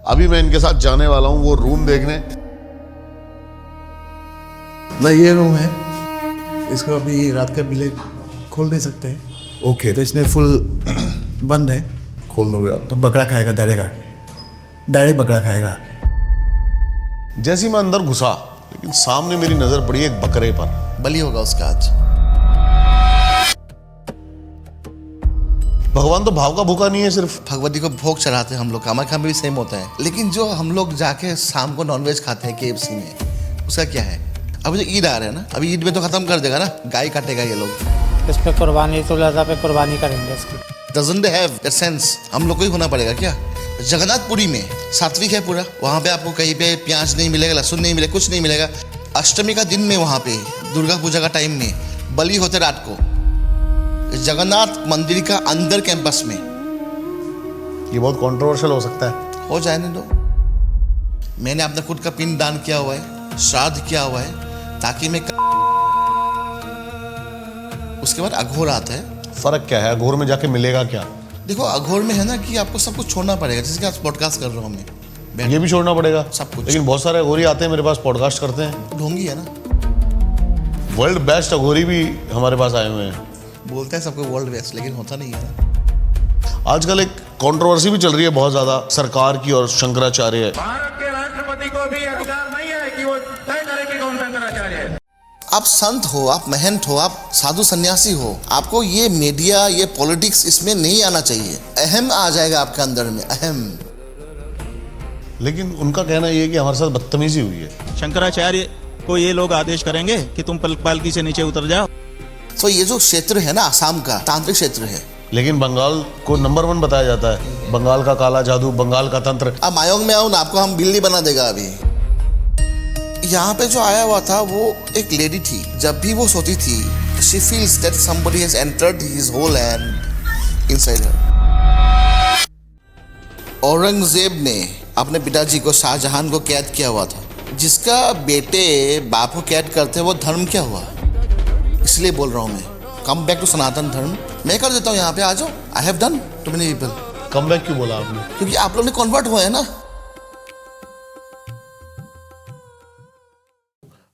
अभी मैं इनके साथ जाने वाला हूँ वो रूम देखने। नहीं, ये रूम है, इसको अभी रात का बिले खोल नहीं सकते हैं। ओके, तो इसमें फुल बंद है। खोल दोगे आप? तो बकरा खाएगा, डायरेक्ट बकरा खाएगा। जैसे ही मैं अंदर घुसा, लेकिन सामने मेरी नजर पड़ी एक बकरे पर। बलि होगा उसका आज। भगवान तो भाव का भूखा नहीं है, सिर्फ भगवती को भोग चढ़ाते हैं हम लोग। हमारे खाने में भी सेम होता है, लेकिन जो हम लोग जाके शाम को नॉनवेज खाते हैं KFC में, उसका क्या है? अभी जो ईद आ रहा है ना, अभी ईद में तो खत्म कर देगा ना, गाय काटेगा ये लोग। इस पे कुर्बानी तो लजा पे कुर्बानी करेंगे इसकी। Doesn't have that sense. हम लोग को ही होना पड़ेगा क्या? जगन्नाथपुरी में सात्विक है पूरा, वहाँ पे आपको कहीं पे प्याज नहीं मिलेगा, लहसुन नहीं मिलेगा, कुछ नहीं मिलेगा। अष्टमी का दिन में वहाँ पे दुर्गा पूजा का टाइम में बलि होते रात को जगन्नाथ मंदिर का अंदर कैंपस में। ये बहुत कंट्रोवर्शियल हो सकता है। हो जाने दो। मैंने अपना खुद का पिंड दान किया हुआ है, श्राद्ध किया हुआ है, ताकि मैं उसके बाद अघोर आता है। फर्क क्या है? अघोर में जाके मिलेगा क्या? देखो अघोर में है ना कि आपको सब कुछ छोड़ना पड़ेगा। जैसे कि आज पॉडकास्ट कर रहा हूँ मैं, ये भी छोड़ना पड़ेगा सब कुछ। लेकिन बहुत सारे अघोरी आते हैं मेरे पास, पॉडकास्ट करते हैं। ढोंगी है ना, वर्ल्ड बेस्ट अघोरी भी हमारे पास आए हुए हैं। बोलते हैं सबको वर्ल्ड बेस्ट, लेकिन होता नहीं है ना। आजकल एक कंट्रोवर्सी भी चल रही है बहुत ज्यादा, सरकार की और शंकराचार्य। भारत के राष्ट्रपति को भी अधिकार नहीं है कि वो तय करे कि कौन शंकराचार्य है। आप संत हो, आप महंत हो, आप साधु सन्यासी हो, आपको ये मीडिया, ये पॉलिटिक्स इसमें नहीं आना चाहिए। अहम आ जाएगा आपके अंदर में, अहम। लेकिन उनका कहना ये है कि हमारे साथ बदतमीजी हुई है। शंकराचार्य को ये लोग आदेश करेंगे कि तुम पालकी से नीचे उतर जाओ। तो ये जो क्षेत्र है ना आसाम का, तांत्रिक क्षेत्र है। लेकिन बंगाल को नंबर 1 बताया जाता है। बंगाल का काला जादू, बंगाल का तंत्र। अब मायोंग में आओ ना, आपको हम बिल्ली बना देगा अभी। यहाँ पे जो आया हुआ था वो एक लेडी थी। जब भी वो सोती थी, she feels that somebody has entered his whole hand inside her। Aurangzeb ने अपने पिताजी को, शाहजहान को कैद किया हुआ था। जिसका बेटे बाप को कैद करते वो धर्म क्या हुआ? इसलिए बोल रहा हूँ मैं, कम बैक टू सनातन धर्म। मैं कर देता हूँ, यहाँ पे आ जाओ। I have done to many people. Come back क्यों बोला आपने? क्योंकि आप लोग ने कन्वर्ट हुए हैं ना।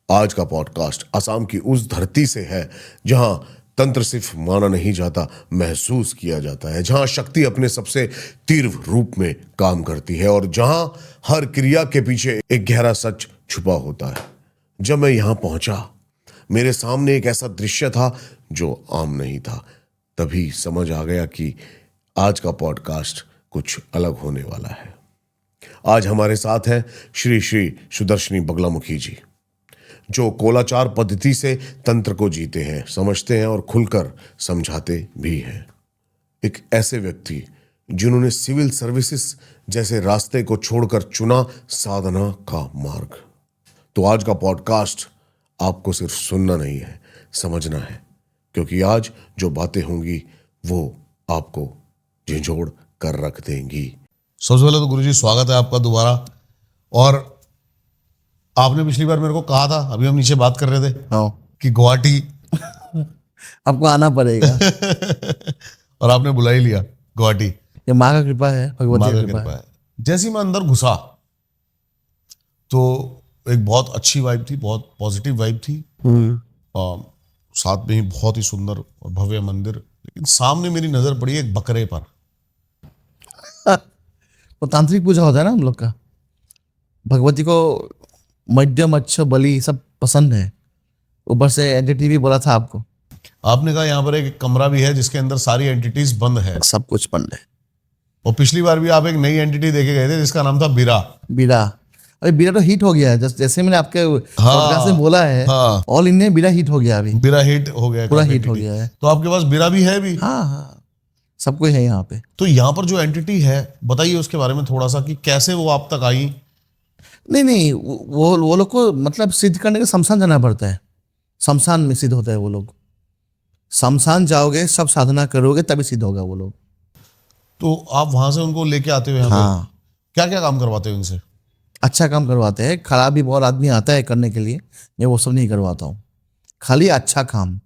आज का पॉडकास्ट असम की उस धरती से है जहां तंत्र सिर्फ माना नहीं जाता, महसूस किया जाता है। जहां शक्ति अपने सबसे तीव्र रूप में काम करती है और जहां हर क्रिया के पीछे एक गहरा सच छुपा होता है। जब मैं यहां पहुंचा, मेरे सामने एक ऐसा दृश्य था जो आम नहीं था। तभी समझ आ गया कि आज का पॉडकास्ट कुछ अलग होने वाला है। आज हमारे साथ हैं श्री श्री सुदर्शनी बगलामुखी जी, जो कोलाचार पद्धति से तंत्र को जीते हैं, समझते हैं और खुलकर समझाते भी हैं। एक ऐसे व्यक्ति जिन्होंने सिविल सर्विसेज जैसे रास्ते को छोड़कर चुना साधना का मार्ग। तो आज का पॉडकास्ट आपको सिर्फ सुनना नहीं है, समझना है, क्योंकि आज जो बातें होंगी वो आपको झिझोड़ कर रख देंगी। सबसे पहले तो गुरुजी स्वागत है आपका दोबारा। और आपने पिछली बार मेरे को कहा था, अभी हम नीचे बात कर रहे थे कि गुवाहाटी आपको आना पड़ेगा। और आपने बुला ही लिया गुवाहाटी। ये माँ का कृपा है, भगवती की कृपा है। जैसे ही मैं अंदर घुसा तो एक बहुत अच्छी वाइब थी, बहुत पॉजिटिव वाइब थी। साथ में ही बहुत ही सुंदर और भव्य मंदिर। लेकिन सामने मेरी नजर पड़ी एक बकरे पर। वो तांत्रिक पूजा होता है ना हम लोग का। भगवती को मध्यम, अच्छा, बलि सब पसंद है। ऊपर से एंटिटी भी बोला था आपको। आपने कहा यहाँ पर एक कमरा भी है जिसके अंदर सारी एंटिटीज बंद है। सब कुछ बंद है। और पिछली बार भी आप एक नई एंटिटी देखे गए थे जिसका नाम था बीरा। बीरा, अरे बीरा तो हिट हो गया है। जैसे मैंने आपके पॉडकास्ट में बोला है, ऑल इंडिया बीरा हिट हो गया। अभी बीरा हिट हो गया, पूरा हिट हो गया है। तो आपके पास बीरा भी है भी? हाँ, सब कुछ है यहाँ पे। तो यहाँ पर जो एंटिटी है, बताइए उसके बारे में थोड़ा सा, कि कैसे वो आप तक आई। नहीं, वो लोग को मतलब सिद्ध करने के शमशान जाना पड़ता है। शमशान में सिद्ध होता है वो लोग। शमशान जाओगे, सब साधना करोगे, तभी सिद्ध होगा वो लोग। तो आप वहां से उनको लेके आते हुए क्या क्या काम करवाते हो उनसे? अच्छा काम करवाते हैं। खराब भी बहुत आदमी आता है करने के लिए, मैं वो सब नहीं करवाता हूँ। खाली अच्छा काम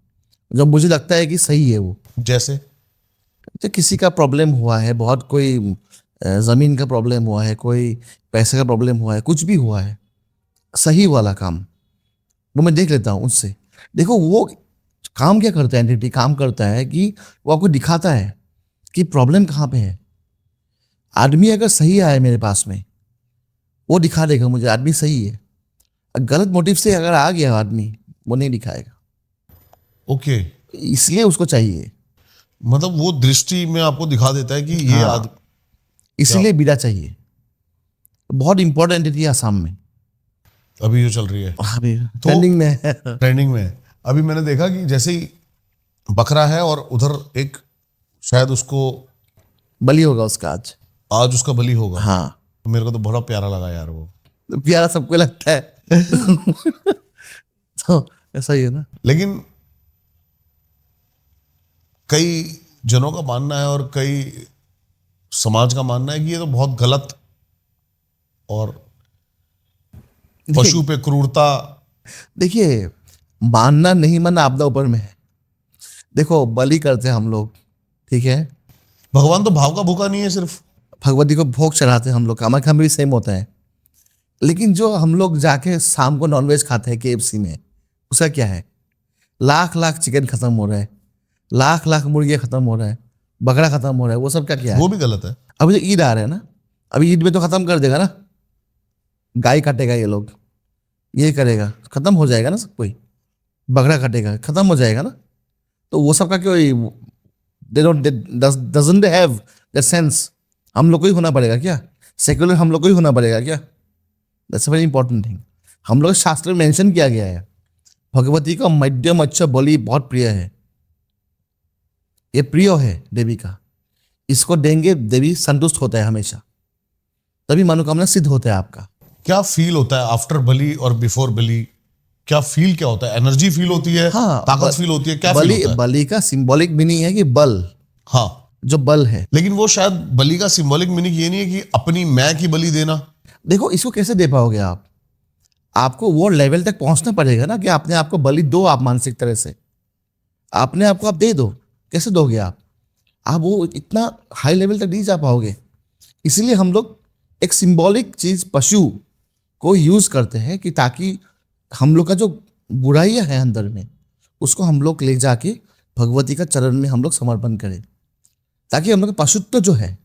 जब मुझे लगता है कि सही है वो। जैसे तो किसी का प्रॉब्लम हुआ है, बहुत कोई ज़मीन का प्रॉब्लम हुआ है, कोई पैसे का प्रॉब्लम हुआ है, कुछ भी हुआ है, सही वाला काम वो मैं देख लेता हूँ उससे। देखो वो काम क्या करता है, एंटिटी काम करता है कि वो आपको दिखाता है कि प्रॉब्लम कहाँ पे है। आदमी अगर सही आए मेरे पास में, वो दिखा देगा मुझे आदमी सही है। गलत मोटिव से अगर आ गया आदमी, वो नहीं दिखाएगा, ओके, इसलिए उसको चाहिए, मतलब वो दृष्टि में आपको दिखा देता है कि ये हाँ। इसलिए बीड़ा चाहिए। बहुत इंपॉर्टेंट एंटिटी है आसाम में, अभी जो चल रही है अभी ट्रेंडिंग में है। ट्रेंडिंग में है। अभी मैंने देखा कि जैसे ही बकरा है और उधर एक शायद उसको बलि होगा उसका आज उसका बलि होगा। हाँ, तो मेरे को तो बड़ा प्यारा लगा यार वो। प्यारा सबको लगता है। तो ऐसा ही है ना। लेकिन कई जनों का मानना है और कई समाज का मानना है कि ये तो बहुत गलत और पशु पे क्रूरता। देखिए, मानना नहीं मानना आपदा ऊपर में है। देखो, बलि करते हैं हम लोग, ठीक है, भगवान तो भाव का भूखा नहीं है, सिर्फ भगवती को भोग चढ़ाते हैं हम लोग, कामाख्या में भी सेम होता है। लेकिन जो हम लोग जाके शाम को नॉनवेज खाते हैं KFC में, उसका क्या है? लाख लाख चिकन खत्म हो रहा है, लाख लाख मुर्गियाँ खत्म हो रहा है, बकरा खत्म हो रहा है, वो सब का क्या है? वो भी गलत है। अभी जो ईद आ रहा है ना, अभी ईद में तो खत्म कर देगा ना, गाय काटेगा ये लोग, ये करेगा, खत्म हो जाएगा ना सब कोई, बकरा काटेगा, खत्म हो जाएगा ना। तो वो सब का क्यों, डजंट हैव दैट सेंस। हम लोग को ही होना पड़ेगा क्या? सेक्युलर हम लोग को ही होना पड़ेगा क्या? That's a very important thing. हम लोग शास्त्र में मेंशन किया गया है, भगवती का मध्यम अच्छा बलि बहुत प्रिय है, ये प्रिय है देवी का, इसको देंगे देवी संतुष्ट होता है हमेशा, तभी मनोकामना सिद्ध होता है आपका। क्या फील होता है आफ्टर बलि और बिफोर बलि? क्या फील क्या होता है? एनर्जी फील होती है? हाँ, ताकत फील होती है? क्या फील होता है? बलि का सिंबॉलिक मीनिंग है कि बल, हाँ, जो बल है। लेकिन वो शायद बलि का सिंबॉलिक मीनिंग ये नहीं है कि अपनी मैं की बलि देना। देखो, इसको कैसे दे पाओगे आप? आपको वो लेवल तक पहुंचना पड़ेगा ना कि अपने आप को बलि दो, आप मानसिक तरह से अपने आप को आप दे दो। कैसे दोगे आप वो इतना हाई लेवल तक नहीं जा पाओगे। इसलिए हम लोग एक सिंबॉलिक चीज पशु को यूज करते हैं कि ताकि हम लोग का जो बुराइयां है अंदर में, उसको हम लोग ले जाके भगवती का चरण में हम लोग समर्पण करें, ताकि हम लोग का पशुत्व जो है,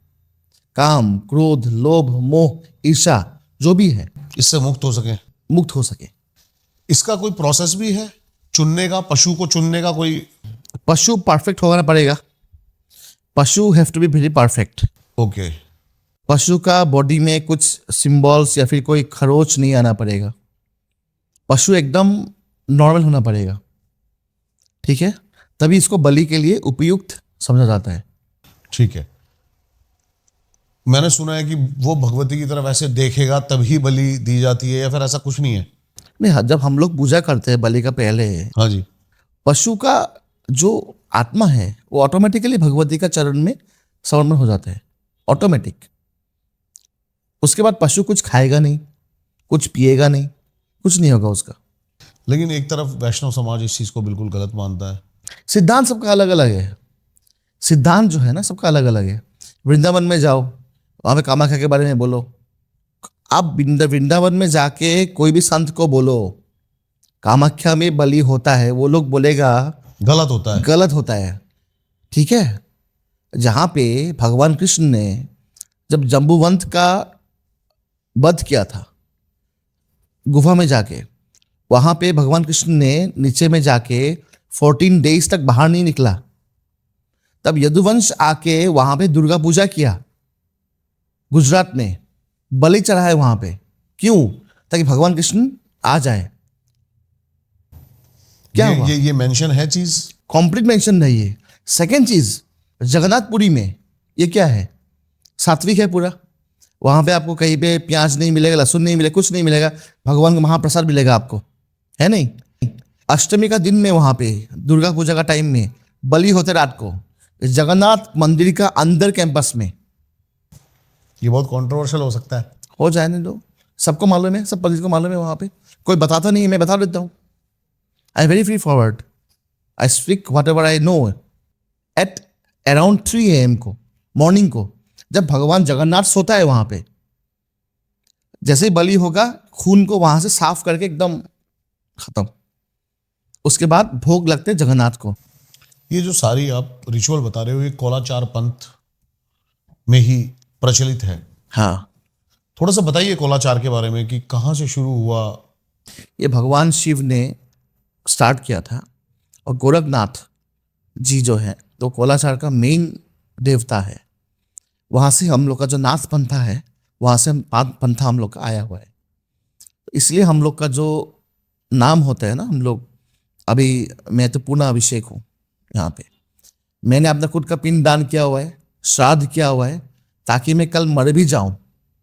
काम, क्रोध, लोभ, मोह, ईर्षा जो भी है, इससे मुक्त हो सके, मुक्त हो सके। इसका कोई प्रोसेस भी है चुनने का? पशु को चुनने का कोई? पशु परफेक्ट होना पड़ेगा। पशु have to be very perfect. Okay, पशु का बॉडी में कुछ सिंबल्स या फिर कोई खरोच नहीं आना पड़ेगा। पशु एकदम नॉर्मल होना पड़ेगा, ठीक है, तभी इसको बलि के लिए उपयुक्त समझा जाता है। ठीक है। मैंने सुना है कि वो भगवती की तरफ ऐसे देखेगा तभी बलि दी जाती है, या फिर ऐसा कुछ नहीं है? नहीं, जब हम लोग पूजा करते हैं बलि का पहले, हाँ जी, पशु का जो आत्मा है वो ऑटोमेटिकली भगवती का चरण में समर्पण हो जाता है, ऑटोमेटिक। उसके बाद पशु कुछ खाएगा नहीं, कुछ पिएगा नहीं, कुछ नहीं होगा उसका। लेकिन एक तरफ वैष्णव समाज इस चीज को बिल्कुल गलत मानता है। सिद्धांत सबका अलग अलग है। सिद्धांत जो है ना सबका अलग अलग है। वृंदावन में जाओ, वहां पे कामाख्या के बारे में बोलो। आप वृंदावन में जाके कोई भी संत को बोलो कामाख्या में बलि होता है, वो लोग बोलेगा गलत होता है, गलत होता है, ठीक है। जहां पे भगवान कृष्ण ने जब जम्बूवंत का वध किया था गुफा में जाके, वहां पे भगवान कृष्ण ने नीचे में जाके 14 डेज तक बाहर नहीं निकला। तब यदुवंश आके वहां पे दुर्गा पूजा किया, गुजरात में बलि चढ़ाए वहां पे। क्यों? ताकि भगवान कृष्ण आ जाए। क्या हुआ? ये मेंशन है चीज, कंप्लीट मेंशन नहीं है। सेकेंड चीज, जगन्नाथपुरी में ये क्या है? सात्विक है पूरा। वहां पे आपको कहीं पे प्याज नहीं मिलेगा, लहसुन नहीं मिलेगा, कुछ नहीं मिलेगा। भगवान का महाप्रसाद मिलेगा आपको, है नहीं। अष्टमी का दिन में वहां पे दुर्गा पूजा का टाइम में बलि होते रात को जगन्नाथ मंदिर का अंदर कैंपस में। ये बहुत कंट्रोवर्शियल हो सकता है। हो जाने दो, सबको मालूम है, सब पंडित को मालूम है। वहां पे कोई बताता नहीं है, मैं बता देता हूँ। I very free forward, I speak what ever I know. At around 3 AM को, मॉर्निंग को जब भगवान जगन्नाथ सोता है वहां पे, जैसे ही बलि होगा खून को वहां से साफ करके एकदम खत्म, उसके बाद भोग लगते हैं जगन्नाथ को। ये जो सारी आप रिचुअल बता रहे हो ये कोलाचार पंथ में ही प्रचलित है। हाँ, थोड़ा सा बताइए कोलाचार के बारे में कि कहाँ से शुरू हुआ। ये भगवान शिव ने स्टार्ट किया था, और गोरखनाथ जी जो है तो कोलाचार का मेन देवता है। वहाँ से हम लोग का जो नाथ पंथा है, वहाँ से पंथा हम लोग का आया हुआ है। इसलिए हम लोग का जो नाम होता है ना, हम लोग अभी, मैं तो पूर्ण अभिषेक हूँ यहाँ पे, मैंने अपना खुद का पिंड दान किया हुआ है, श्राद्ध किया हुआ है, ताकि मैं कल मर भी जाऊं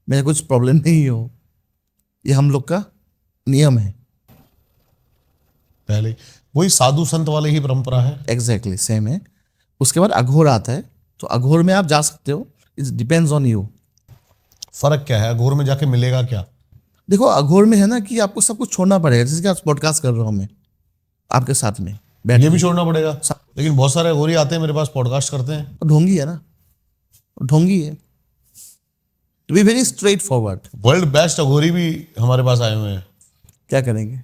मेरे कुछ प्रॉब्लम नहीं हो। ये हम लोग का नियम है। पहले वही साधु संत वाले ही परंपरा है। एग्जैक्टली सेम है। उसके बाद अघोर आता है, तो अघोर में आप जा सकते हो, इट डिपेंड्स ऑन यू। फर्क क्या है, अघोर में जाके मिलेगा क्या? देखो अघोर में है ना कि आपको सब कुछ छोड़ना पड़ेगा, जैसे कि आप पॉडकास्ट कर रहा हूँ मैं आपके साथ में बैठ ये के। भी छोड़ना पड़ेगा, लेकिन बहुत सारे अघोरी आते हैं मेरे पास पॉडकास्ट करते हैं। ढोंगी है ना, ढोंगी है। To be very straightforward. World best Aghori भी हमारे पास आए हुए हैं। क्या करेंगे,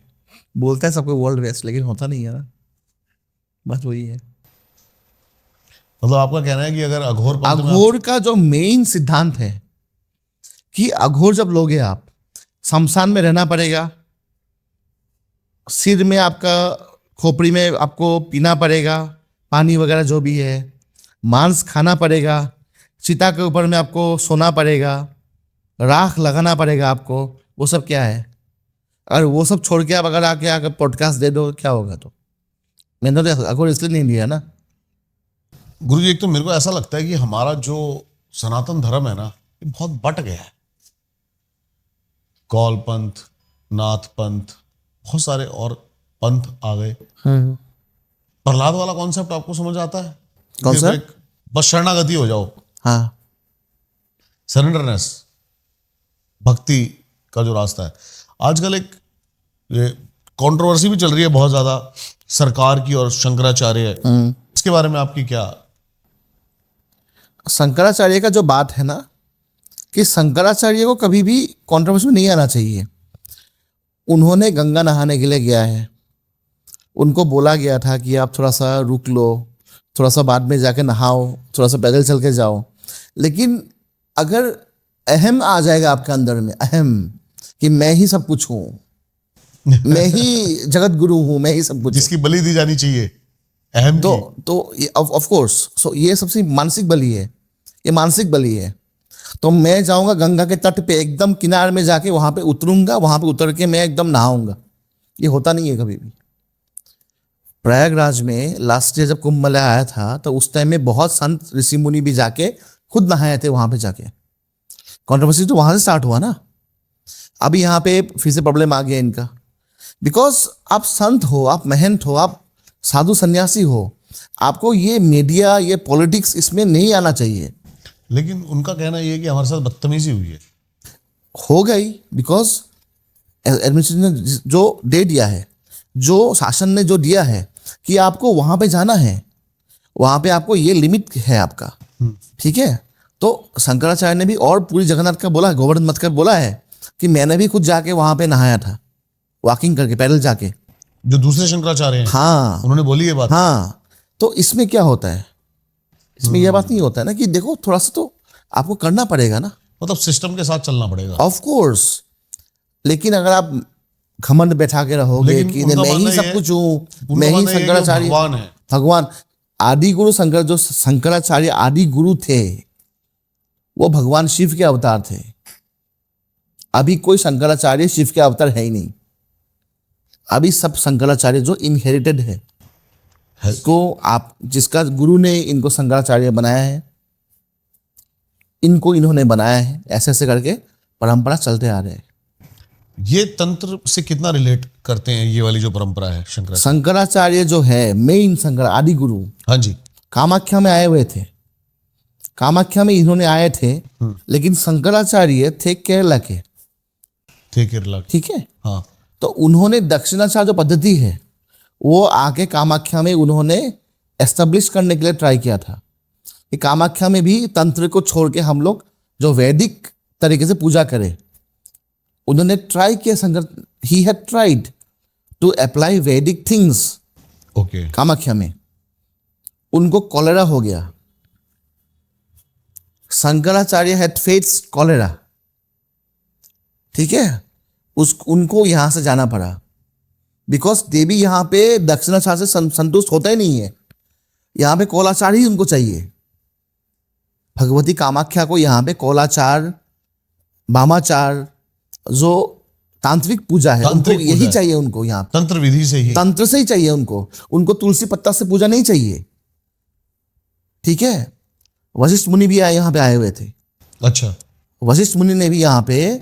बोलता है सबको वर्ल्ड बेस्ट, लेकिन होता नहीं है ना, बस वही है। मतलब आपका कहना है कि अगर अघोर पंथ में अघोर का जो मेन सिद्धांत है कि अघोर जब लोगे आप, शमशान में रहना पड़ेगा, सिर में आपका खोपड़ी में आपको पीना पड़ेगा पानी वगैरह जो भी है, मांस खाना पड़ेगा, चिता के ऊपर में आपको सोना पड़ेगा, राख लगाना पड़ेगा आपको, वो सब क्या है? अगर वो सब छोड़ के आप अगर आके आकर पॉडकास्ट दे दो क्या होगा? तो मैंने तो अघोर इसलिए नहीं लिया ना। गुरुजी एक तो मेरे को ऐसा लगता है कि हमारा जो सनातन धर्म है ना, ये बहुत बट गया है। कौल पंथ, नाथ पंथ, बहुत सारे और पंथ आ गए। प्रहलाद वाला कॉन्सेप्ट आपको समझ आता है? कौन सा? बस शरणागति हो जाओ, हाँ, सरेंडरनेस, भक्ति का जो रास्ता है। आजकल एक ये कंट्रोवर्सी भी चल रही है बहुत ज्यादा सरकार की और शंकराचार्य, इसके बारे में आपकी क्या? शंकराचार्य का जो बात है ना कि शंकराचार्य को कभी भी कंट्रोवर्सी में नहीं आना चाहिए। उन्होंने गंगा नहाने के लिए गया है, उनको बोला गया था कि आप थोड़ा सा रुक लो, थोड़ा सा बाद में जाके नहाओ, थोड़ा सा पैदल चल के जाओ। लेकिन अगर अहम आ जाएगा आपके अंदर में, अहम कि मैं ही सब कुछ हूँ, मैं ही जगत गुरु हूँ, मैं ही सब कुछ, जिसकी बलि दी जानी चाहिए अहम की। तो ऑफ कोर्स, सो ये सबसे मानसिक बलि है, ये मानसिक बलि है। तो मैं जाऊंगा गंगा के तट पे, एकदम किनारे में जाके वहां पे उतरूंगा, वहां पे उतर के मैं एकदम नहाऊंगा, ये होता नहीं है कभी भी। प्रयागराज में लास्ट ईयर जब कुंभ मेला आया था, तो उस टाइम में बहुत संत ऋषि मुनि भी जाके खुद नहाए थे वहां पे जाके। कंट्रोवर्सी तो वहां से स्टार्ट हुआ ना। अभी यहाँ पे फिर से प्रॉब्लम आ गया इनका, बिकॉज आप संत हो, आप महंत हो, आप साधु सन्यासी हो, आपको ये मीडिया, ये पॉलिटिक्स इसमें नहीं आना चाहिए। लेकिन उनका कहना यह है कि हमारे साथ बदतमीजी हुई है। हो गई, बिकॉज एडमिनिस्ट्रेशन ने जो दे दिया है, जो शासन ने जो दिया है कि आपको वहां पे जाना है, वहां पे आपको ये लिमिट है आपका, ठीक है। तो शंकराचार्य ने भी और पूरी जगन्नाथ का बोला, गोवर्धन मत कर बोला है कि मैंने भी खुद जाके वहां पे नहाया था, वॉकिंग करके, पैदल जाके। जो दूसरे शंकराचार्य हैं, हाँ, उन्होंने बोली ये बात। हाँ, तो इसमें क्या होता है, इसमें यह बात नहीं होता है ना कि देखो थोड़ा सा तो आपको करना पड़ेगा ना, मतलब सिस्टम के साथ चलना पड़ेगा। Of course. लेकिन अगर आप घमंड बैठा के रहोगे लेकिन कि उनका मैं ही मानना सब ये- कुछ हूँ, उनका मैं ही मानना ये है कि वो शंकराचार्य, भगवान है। भगवान आदि गुरु शंकर, जो शंकराचार्य आदि गुरु थे, वो भगवान शिव के अवतार थे। अभी कोई शंकराचार्य शिव के अवतार है ही नहीं। अभी सब शंकराचार्य जो इनहेरिटेड है, इसको आप, जिसका गुरु ने इनको शंकराचार्य बनाया है, इनको इन्होंने बनाया है, ऐसे ऐसे करके परंपरा चलते आ रहे हैं। ये तंत्र से कितना रिलेट करते हैं ये वाली जो परंपरा है शंकराचार्य? शंकराचार्य जो है मेन शंकर आदि गुरु, हाँ जी, कामाख्या में आए हुए थे, कामाख्या में इन्होंने आए थे, लेकिन शंकराचार्य थे केरला के, थे केरला के। ठीक है। हाँ, तो उन्होंने दक्षिणाचार्य जो पद्धति है वो आके कामाख्या में उन्होंने एस्टेब्लिश करने के लिए ट्राई किया था, कि कामाख्या में भी तंत्र को छोड़ के हम लोग जो वैदिक तरीके से पूजा करें। उन्होंने ट्राई किया, Shankar he had tried to apply Vedic things okay. Kamakhya में। उनको कॉलेरा हो गया। शंकराचार्य हैड फेस्ड कॉलेरा, ठीक है। उनको यहां से जाना पड़ा बिकॉज देवी यहां पे दक्षिणाचार से संतुष्ट होता ही नहीं है। यहां पे कौलाचार ही उनको चाहिए। भगवती कामाख्या को यहां पे कौलाचार, वामाचार, जो तांत्रिक पूजा है, तांत्रिक उनको यही पूजा है। चाहिए। उनको यहाँ तंत्र विधि से ही, तंत्र से ही चाहिए। उनको तुलसी पत्ता से पूजा नहीं चाहिए, ठीक है। वशिष्ठ मुनि भी यहाँ पे आए हुए थे। अच्छा। वशिष्ठ मुनि ने भी यहाँ पे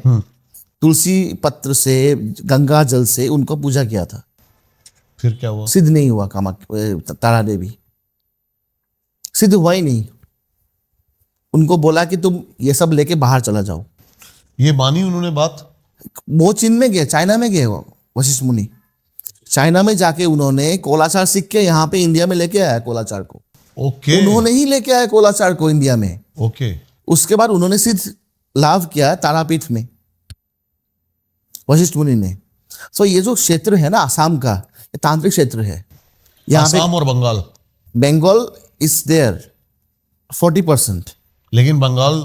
तुलसी पत्र से, गंगा जल से उनको पूजा किया था। फिर क्या हुआ? सिद्ध नहीं हुआ। कामाख्या तारा देवी सिद्ध हुआ ही नहीं। उनको बोला कि तुम ये सब लेके बाहर चला जाओ। ये मानी उन्होंने बात? वो चीन में गए, चाइना में गए वो वशिष्ठ मुनि। चाइना में जाके उन्होंने कोलाचार सीख के यहाँ पे इंडिया में लेके आया कोलाचार को। ओके। उन्होंने ही लेके आया कोलाचार को इंडिया में। ओके। उसके बाद उन्होंने सिद्ध लाभ किया तारापीठ में, वशिष्ठ मुनि ने। सो ये जो क्षेत्र है ना आसाम का, ये तांत्रिक क्षेत्र है। यहाँ पे आसाम और बंगाल, बंगाल इज देयर 40%। लेकिन बंगाल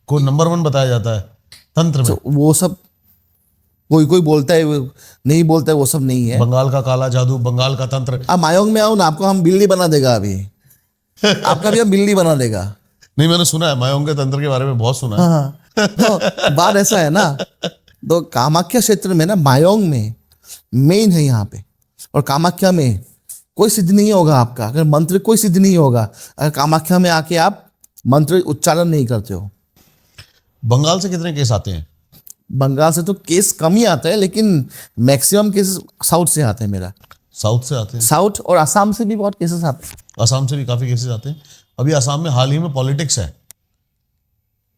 को नंबर 1 बताया जाता है तंत्र में। तो वो सब कोई कोई बोलता है, नहीं बोलता है, वो सब नहीं है। बंगाल का काला जादू, बंगाल का तंत्र। अब मायोंग में आओ ना, आपको हम बिल्ली बना देगा अभी। आपका भी हम बिल्ली बना देगा। नहीं, मैंने सुना है मायोंग के तंत्र के बारे में, बहुत सुना है। हाँ, तो बात ऐसा है ना, तो कामाख्या क्षेत्र में ना, मायोंग में मेन है यहाँ पे। और कामाख्या में कोई सिद्ध नहीं होगा आपका अगर मंत्र, कोई सिद्ध नहीं होगा अगर कामाख्या में आके आप मंत्र उच्चारण नहीं करते हो। बंगाल से कितने केस आते हैं? बंगाल से तो केस कम ही आता है, लेकिन मैक्सिमम केस साउथ से आते हैं मेरा। साउथ से आते हैं? साउथ और असम से भी बहुत केसेस आते हैं। असम से भी काफी केसेस आते हैं। अभी असम में हाल ही में पॉलिटिक्स है,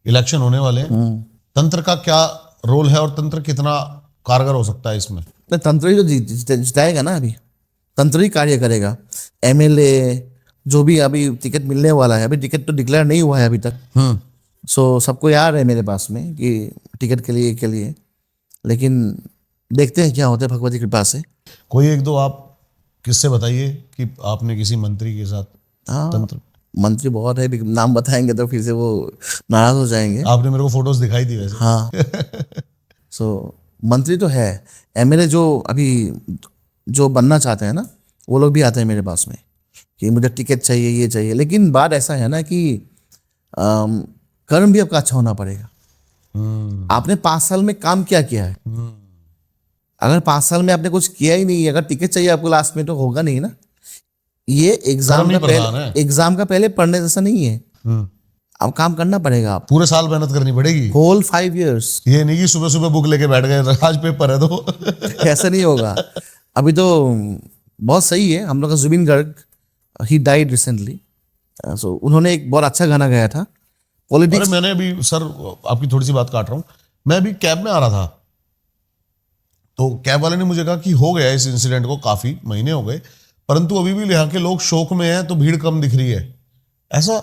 इलेक्शन होने वाले हैं। तंत्र का क्या रोल है और तंत्र कितना कारगर हो सकता है इसमें? तो तंत्र ही जो जिताएगा ना, अभी तंत्र ही कार्य करेगा। एमएलए जो भी अभी टिकट मिलने वाला है, अभी टिकट तो डिक्लेयर नहीं हुआ है अभी तक। सो सबको याद है मेरे पास में कि टिकट के लिए, लेकिन देखते हैं क्या होता है भगवती कृपा से। कोई एक दो आप किससे बताइए कि आपने किसी मंत्री के साथ हाँ, तंत्र। मंत्री बहुत है, नाम बताएंगे तो फिर से वो नाराज हो जाएंगे। आपने मेरे को फोटोज दिखाई थी वैसे। हाँ। सो मंत्री तो है। एमएलए जो अभी जो बनना चाहते हैं ना, वो लोग भी आते हैं मेरे पास में कि मुझे टिकट चाहिए, ये चाहिए। लेकिन बात ऐसा है ना कि कर्म भी आपका अच्छा होना पड़ेगा। आपने 5 साल में काम क्या किया है? अगर 5 साल में आपने कुछ किया ही नहीं, अगर टिकट चाहिए आपको लास्ट में, तो होगा नहीं ना। ये एग्जाम का पहले पढ़ने जैसा नहीं है। अब काम करना पड़ेगा। आप पूरे साल मेहनत करनी पड़ेगी, होल 5 years। ये नहीं कि सुबह सुबह बुक लेके बैठ गए आज पेपर है तो ऐसा नहीं होगा। अभी तो बहुत सही है। हम लोग का Zubeen Garg, he died recently. So उन्होंने एक बहुत अच्छा गाना गाया था पॉलिटिक्स। मैंने अभी, सर आपकी थोड़ी सी बात काट रहा हूँ, मैं अभी कैब में आ रहा था तो कैब वाले ने मुझे कहा कि हो गया इस इंसिडेंट को काफी महीने हो गए, परंतु अभी भी यहाँ के लोग शोक में हैं तो भीड़ कम दिख रही है। ऐसा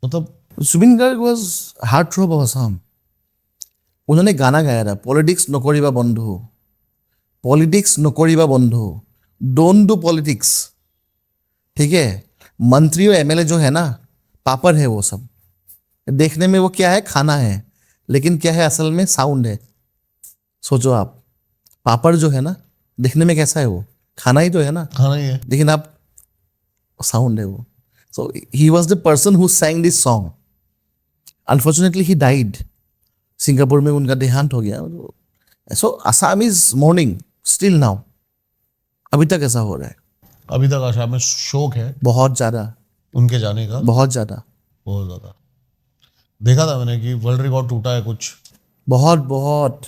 मतलब Zubeen Garg was heart throb of Assam. उन्होंने गाना गाया था, पॉलिटिक्स नकरिबा बंधु, पॉलिटिक्स नकरिबा बंधु, डोंट डू पॉलिटिक्स। ठीक है। मंत्री और एमएलए जो है ना, पापड़ है वो सब। देखने में वो क्या है, खाना है, लेकिन क्या है असल में, साउंड है। सोचो आप, पापड़ जो है ना, दिखने में कैसा है, वो खाना ही तो है ना, खाना ही है, लेकिन आप साउंड है वो। So he was the person who sang this song. Unfortunately he died. Singapore में उनका देहांत हो गया। So Assam is mourning still now. अभी तक ऐसा हो रहा है। अभी तक आसाम में शोक है बहुत ज्यादा, उनके जाने का, बहुत ज्यादा, बहुत ज्यादा। देखा था मैंने कि वर्ल्ड रिकॉर्ड टूटा है कुछ, बहुत बहुत।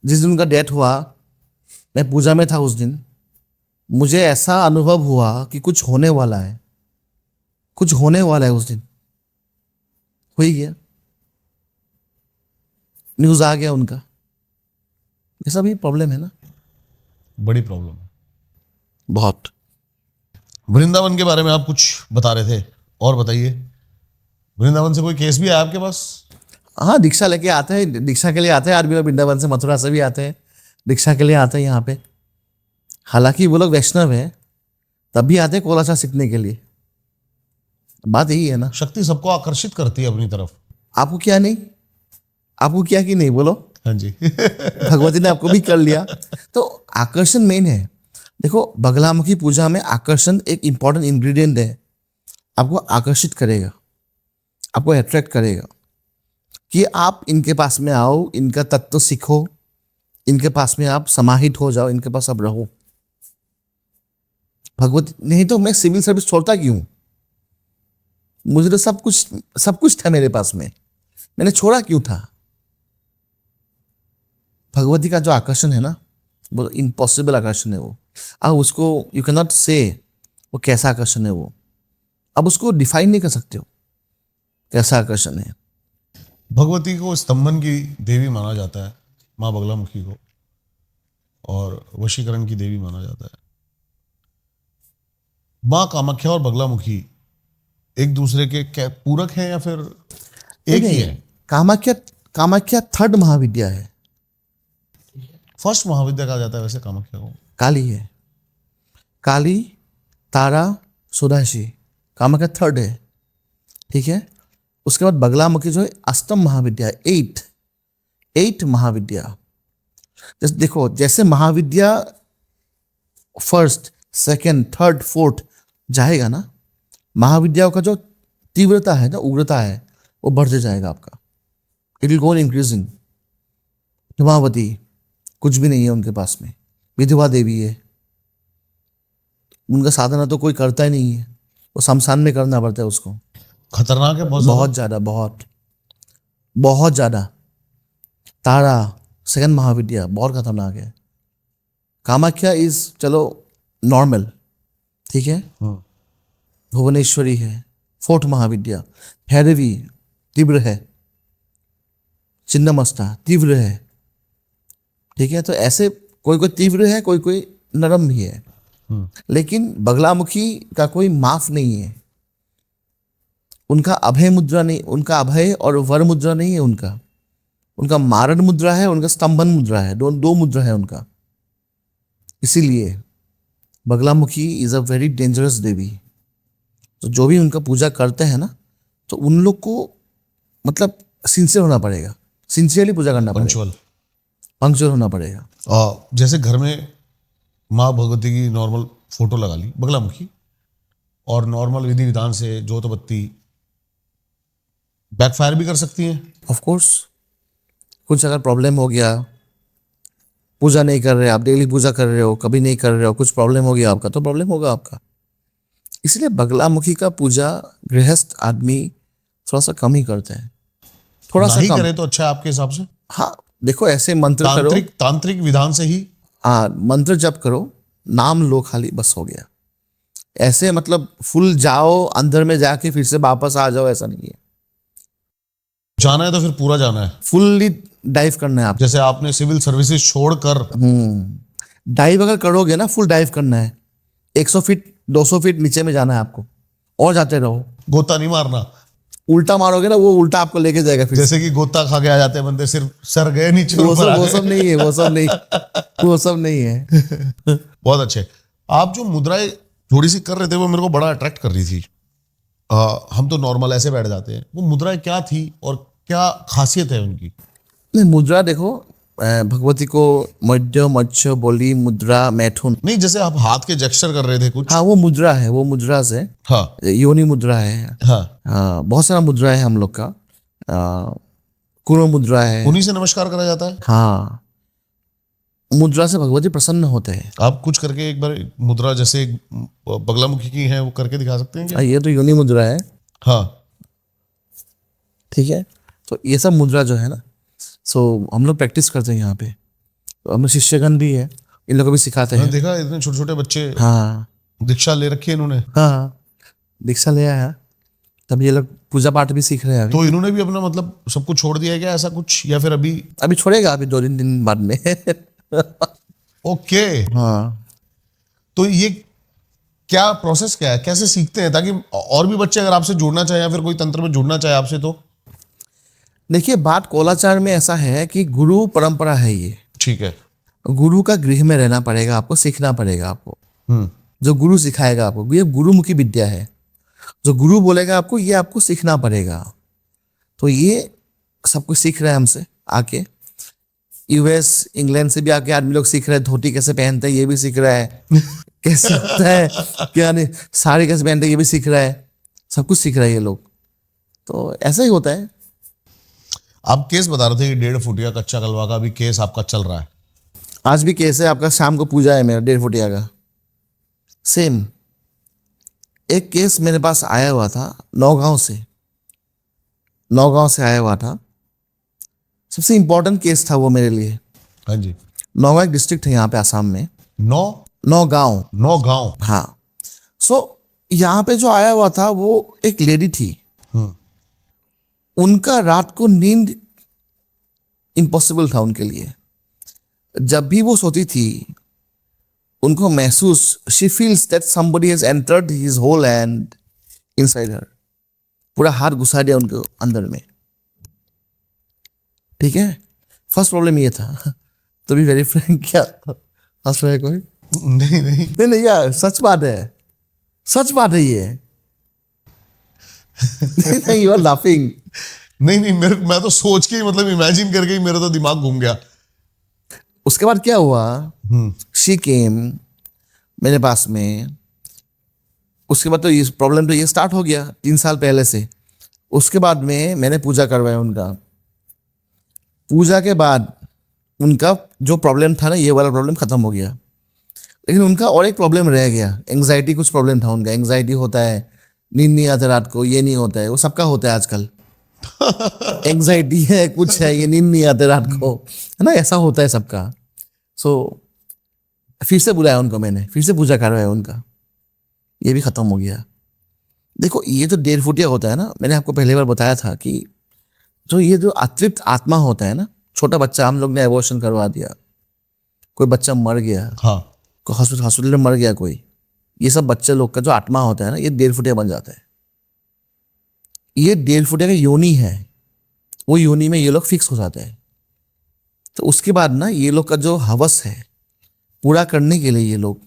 जिस दिन उनका डेथ हुआ, मैं पूजा में था उस दिन, मुझे ऐसा अनुभव हुआ कि कुछ होने वाला है, कुछ होने वाला है। उस दिन हो ही गया, न्यूज आ गया उनका। ऐसा भी प्रॉब्लम है ना, बड़ी प्रॉब्लम है। बहुत। वृंदावन के बारे में आप कुछ बता रहे थे, और बताइए। वृंदावन से कोई केस भी आया आपके पास? हाँ, दीक्षा लेके आते हैं, दीक्षा के लिए आते हैं आदमी लोग, वृंदावन से मथुरा से भी आते हैं, दीक्षा के लिए आते हैं यहाँ पे। हालांकि वो लोग वैष्णव है, तब भी आते हैं कोलाचा सीखने के लिए। बात यही है ना। शक्ति सबको आकर्षित करती है अपनी तरफ। आपको क्या नहीं, आपको क्या कि नहीं, बोलो। हाँ जी। भगवती ने आपको भी कर लिया। तो आकर्षण मेन है। देखो, बगलामुखी पूजा में आकर्षण एक इंपॉर्टेंट इंग्रेडिएंट है। आपको आकर्षित करेगा, आपको अट्रैक्ट करेगा कि आप इनके पास में आओ, इनका तत्व सीखो, इनके पास में आप समाहित हो जाओ, इनके पास आप रहो। भगवती नहीं तो मैं सिविल सर्विस छोड़ता क्यों? मुझे तो सब कुछ था मेरे पास में, मैंने छोड़ा क्यों था? भगवती का जो आकर्षण है ना, वो इम्पॉसिबल आकर्षण है। वो अब उसको यू कैन नॉट से वो कैसा आकर्षण है। वो अब उसको डिफाइन नहीं कर सकते हो कैसा आकर्षण है। भगवती को स्तंभन की देवी माना जाता है, माँ बगलामुखी को, और वशीकरण की देवी माना जाता है। माँ कामाख्या और बगलामुखी एक दूसरे के क्या पूरक हैं या फिर एक ही है? कामाख्या थर्ड महाविद्या है। फर्स्ट महाविद्या कहा जाता है वैसे कामाख्या को। काली है, काली, तारा, सुदाशी, कामाख्या थर्ड है। ठीक है। उसके बाद बगलामुखी जो है अष्टम महाविद्या है, एट महाविद्या। जैसे देखो, जैसे महाविद्या फर्स्ट, सेकंड, थर्ड, फोर्थ जाएगा ना, महाविद्याओं का जो तीव्रता है ना, उग्रता है, वो बढ़ते जाएगा आपका। It will go increasing. Himavati कुछ भी नहीं है उनके पास में, विधवा देवी है, उनका साधना तो कोई करता ही नहीं है, वो शमशान में करना पड़ता है उसको। खतरनाक है बहुत ज्यादा, बहुत ज्यादा। तारा सेकंड महाविद्या बहुत खतरनाक है। कामाख्या इज चलो नॉर्मल, ठीक है। भुवनेश्वरी है फोर्थ महाविद्या। भैरवी तीव्र है, छिन्नमस्ता तीव्र है, ठीक है। तो ऐसे कोई तीव्र है, कोई नरम भी है। लेकिन बगलामुखी का कोई माफ नहीं है। उनका अभय मुद्रा नहीं, उनका अभय और वर मुद्रा नहीं है उनका मारण मुद्रा है, उनका स्तंभन मुद्रा है, दो मुद्रा है उनका। इसीलिए Baglamukhi is a very dangerous devi. तो जो भी उनका पूजा करते हैं ना, तो उन लोग को मतलब सिंसियर होना पड़ेगा, सिंसियरली पूजा करना पड़ेगा, पंक्चुअल होना पड़ेगा। जैसे घर में माँ भगवती की नॉर्मल फोटो लगा ली बगलामुखी, और नॉर्मल विधि विधान से जोत बत्ती, बैकफायर भी कर सकती हैं। ऑफ कोर्स, कुछ अगर प्रॉब्लम हो गया, पूजा नहीं कर रहे आप, डेली पूजा कर रहे हो, कभी नहीं कर रहे हो, कुछ प्रॉब्लम हो गया आपका, तो प्रॉब्लम होगा आपका। इसलिए बगलामुखी का पूजा गृहस्थ आदमी थोड़ा सा कम ही करते हैं, थोड़ा सा कम करे तो अच्छा है आपके हिसाब से। हाँ, देखो ऐसे मंत्र करो, तांत्रिक विधान से ही। हाँ, मंत्र जप करो, नाम लो खाली, बस हो गया। ऐसे मतलब फुल जाओ अंदर में जाके फिर से वापस आ जाओ, ऐसा नहीं है। जाना है तो फिर पूरा जाना है, फुल्ली डाइव करना है आप। जैसे आपने सिविल सर्विसेज छोड़कर डाइव अगर करोगे ना, फुल डाइव करना है, 100 फीट 200 फीट नीचे में जाना है आपको, और जाते रहो। गोता नहीं मारना, उल्टा मारोगे ना, वो उल्टा आपको लेके जाएगा फिर। जैसे कि गोता खा के आ जाते हैं बंदे, सिर्फ सर गए नीचे, वो सब नहीं है, वो सब नहीं है। बहुत अच्छे। आप जो मुद्राएं थोड़ी सी कर रहे थे, वो मेरे को बड़ा अट्रैक्ट कर रही थी। हम तो नॉर्मल ऐसे बैठ जाते हैं, वो मुद्राएं क्या थी और क्या खासियत है उनकी? नहीं, मुद्रा देखो, भगवती को मध्य, मत्स्य, बोली, मुद्रा, मैथुन। नहीं, जैसे आप हाथ के जेस्चर कर रहे थे कुछ। हाँ, वो मुद्रा है, वो मुद्रा से। हाँ, योनि मुद्रा है। हाँ, बहुत सारा मुद्रा है हम लोग का। कुरो मुद्रा है, उन्हीं से नमस्कार करा जाता है। हाँ, मुद्रा से भगवती प्रसन्न होते हैं। आप कुछ करके एक बार मुद्रा जैसे बगलामुखी की है वो करके दिखा सकते हैं क्या? ये तो योनि मुद्रा है। हाँ, ठीक है। तो ये सब मुद्रा जो है ना, सो हम लोग प्रैक्टिस करते हैं यहाँ पे। तो हम शिष्यगण भी है, इन लोगों को भी सिखाते हैं। देखा इतने छोटे छोटे बच्चे, हाँ, दीक्षा ले रखी है इन्होंने। हाँ, दीक्षा ले आया, तब ये लोग पूजा पाठ भी सीख रहे हैं अभी। तो इन्होंने भी अपना मतलब सब कुछ छोड़ दिया है क्या, ऐसा कुछ, या फिर अभी छोड़ेगा, अभी 2 दिन बाद में। ओके। हाँ, तो ये क्या प्रोसेस क्या है, कैसे सीखते हैं, ताकि और भी बच्चे अगर आपसे जुड़ना चाहे या फिर कोई तंत्र में जुड़ना चाहे आपसे तो? देखिए, बात कोलाचार में ऐसा है कि गुरु परंपरा है ये। ठीक है। गुरु का गृह में रहना पड़ेगा आपको, सीखना पड़ेगा आपको। जो गुरु सिखाएगा आपको, ये गुरुमुखी विद्या है। जो गुरु बोलेगा आपको, ये आपको सीखना पड़ेगा। तो ये सब कुछ सीख रहे हैं हमसे आके। यूएस इंग्लैंड से भी आके आदमी लोग सीख रहे हैं, धोती कैसे पहनते हैं ये भी सीख रहा है, कैसे होता है क्या नहीं, साड़ी कैसे पहनते हैं ये भी सीख रहा है, सब कुछ सीख रहे हैं ये लोग। तो ऐसा ही होता है। आप केस बता रहे थे कि 1.5 फुटिया कच्चा कलवा का भी केस आपका चल रहा है। आज भी केस है आपका, शाम को पूजा है मेरा 1.5 फुटिया का। सेम एक केस मेरे पास आया हुआ था नौगांव से आया हुआ था। सबसे इंपॉर्टेंट केस था वो मेरे लिए। हाँ जी। नौगांव एक डिस्ट्रिक्ट है यहाँ पे आसाम में, नौगांव। हाँ। सो यहाँ पे जो आया हुआ था वो एक लेडी थी। उनका रात को नींद इम्पॉसिबल था उनके लिए। जब भी वो सोती थी उनको महसूस, she feels that somebody has entered his whole hand inside her. पूरा हाथ घुसा दिया उनके अंदर में। ठीक है, फर्स्ट प्रॉब्लम ये था। तो भी वेरी फ्रैंक, क्या हंस रहे कोई? नहीं यार, सच बात है ये। नहीं, यू आर लाफिंग। नहीं मैं तो सोच के ही, मतलब इमेजिन करके ही मेरा तो दिमाग घूम गया। उसके बाद क्या हुआ, शी केम मेरे पास में। उसके बाद तो ये प्रॉब्लम तो ये स्टार्ट हो गया 3 साल पहले से। उसके बाद में मैंने पूजा करवाया उनका। पूजा के बाद उनका जो प्रॉब्लम था ना, ये वाला प्रॉब्लम खत्म हो गया। लेकिन उनका और एक प्रॉब्लम रह गया, एंग्जाइटी कुछ प्रॉब्लम था उनका। एंग्जाइटी होता है, नींद नहीं आता रात को, ये नहीं होता है, वो सबका होता है आजकल। एंग्जाइटी है, कुछ है, ये नींद नहीं आते रात को, है ना, ऐसा होता है सबका। सो फिर से बुलाया उनको मैंने, फिर से पूजा करवाया उनका, ये भी खत्म हो गया। देखो, ये जो 1.5 फुटिया होता है ना, मैंने आपको पहली बार बताया था कि जो ये जो अतृप्त आत्मा होता है ना, छोटा बच्चा हम लोग ने एबॉर्शन करवा दिया, कोई बच्चा मर गया, हाँ, कोई हॉस्पिटल में मर गया कोई, ये सब बच्चे लोग का जो आत्मा होता है ना, ये 1.5 फुटिया बन जाता है। ये 1.5 फुटिया का योनि है, वो योनि में ये लोग फिक्स हो जाते हैं। तो उसके बाद ना ये लोग का जो हवस है पूरा करने के लिए, ये लोग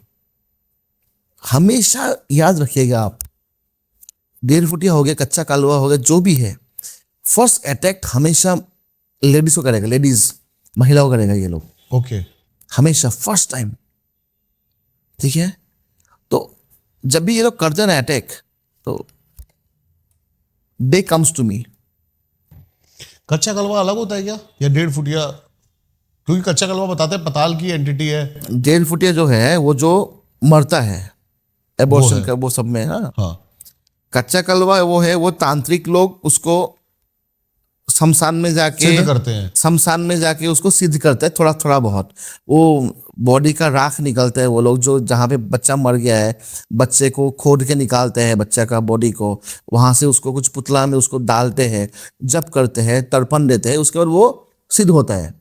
हमेशा याद रखिएगा आप, 1.5 फुटिया हो गया, कच्चा कालवा हो गया, जो भी है, फर्स्ट अटैक हमेशा लेडीज को करेगा, लेडीज महिलाओं को करेगा ये लोग। ओके। हमेशा फर्स्ट टाइम। ठीक है, तो जब भी ये लोग करते ना अटैक, तो दे कम्स टू मी। कच्चा कलवा अलग होता है क्या, या 1.5 फुटिया? क्योंकि कच्चा कलवा बताते हैं पताल की एंटिटी है। 1.5 फुटिया जो है वो जो मरता है एबॉर्शन का, वो सब में। हाँ। कच्चा कलवा वो है, वो तांत्रिक लोग उसको शमशान में जाके सिद्ध करते हैं, शमशान में जाके उसको सिद्ध करते हैं, थोड़ा थोड़ा बहुत। वो बॉडी का राख निकलता है, वो लोग जो जहाँ पे बच्चा मर गया है, बच्चे को खोद के निकालते हैं, बच्चा का बॉडी को, वहां से उसको कुछ पुतला में उसको डालते हैं, जप करते हैं, तर्पण देते हैं, उसके बाद वो सिद्ध होता है।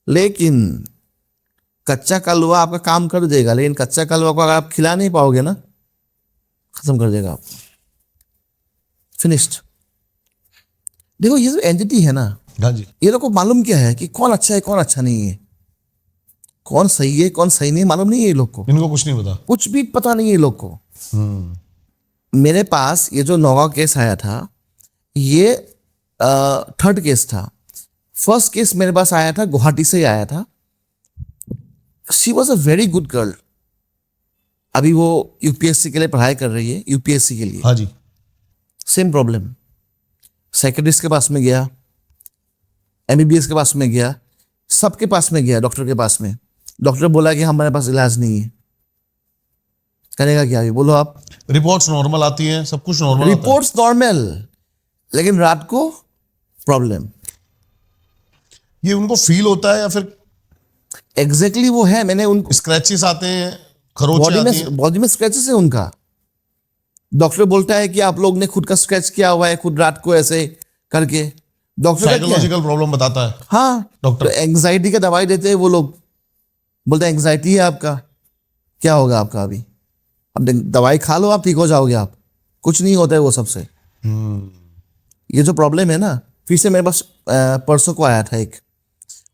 लेकिन कच्चा कलवा आपका काम कर देगा, लेकिन कच्चा कलवा को अगर आप खिला नहीं पाओगे ना, खत्म कर देगा आप, फिनिश्ड। देखो, ये जो एंटिटी है ना, हाँ जी, ये लोग को मालूम क्या है कि कौन अच्छा है कौन अच्छा नहीं है, कौन सही है कौन सही नहीं, मालूम नहीं है ये लोग को। इनको कुछ नहीं पता, कुछ भी पता नहीं है ये लोग को। मेरे पास ये जो नौगांव केस आया था, ये 3rd केस था। फर्स्ट केस मेरे पास आया था, गुवाहाटी से ही आया था। She was a very good girl. अभी वो यूपीएससी के लिए पढ़ाई कर रही है, यूपीएससी के लिए। हाँ जी। सेम प्रॉब्लम, साइकेट्रिस्ट के पास में गया, एमबीबीएस के पास में गया, सबके पास में गया, डॉक्टर के पास में। डॉक्टर बोला कि हमारे पास इलाज नहीं है। करेगा क्या ये, बोलो आप? रिपोर्ट्स नॉर्मल आती हैं, सब कुछ नॉर्मल, रिपोर्ट्स नॉर्मल, लेकिन रात को प्रॉब्लम। ये उनको फील होता है या फिर एग्जैक्टली वो है। मैंने उनको स्क्रैचेस आते हैं, खरोंचे आती हैं? बॉडी में स्क्रैचेस है उनका। डॉक्टर बोलता है कि आप लोग ने खुद का स्क्रैच किया हुआ है, खुद रात को ऐसे करके। डॉक्टर साइकोलॉजिकल प्रॉब्लम बताता है। हाँ, डॉक्टर तो एंग्जाइटी का दवाई देते हैं वो लोग, बोलते हैं एंग्जाइटी है आपका, क्या होगा आपका अभी? अब दवाई खा लो, आप ठीक हो जाओगे, आप कुछ नहीं होता है वो सबसे। ये जो प्रॉब्लम है ना, फिर से मेरे पास परसों को आया था एक,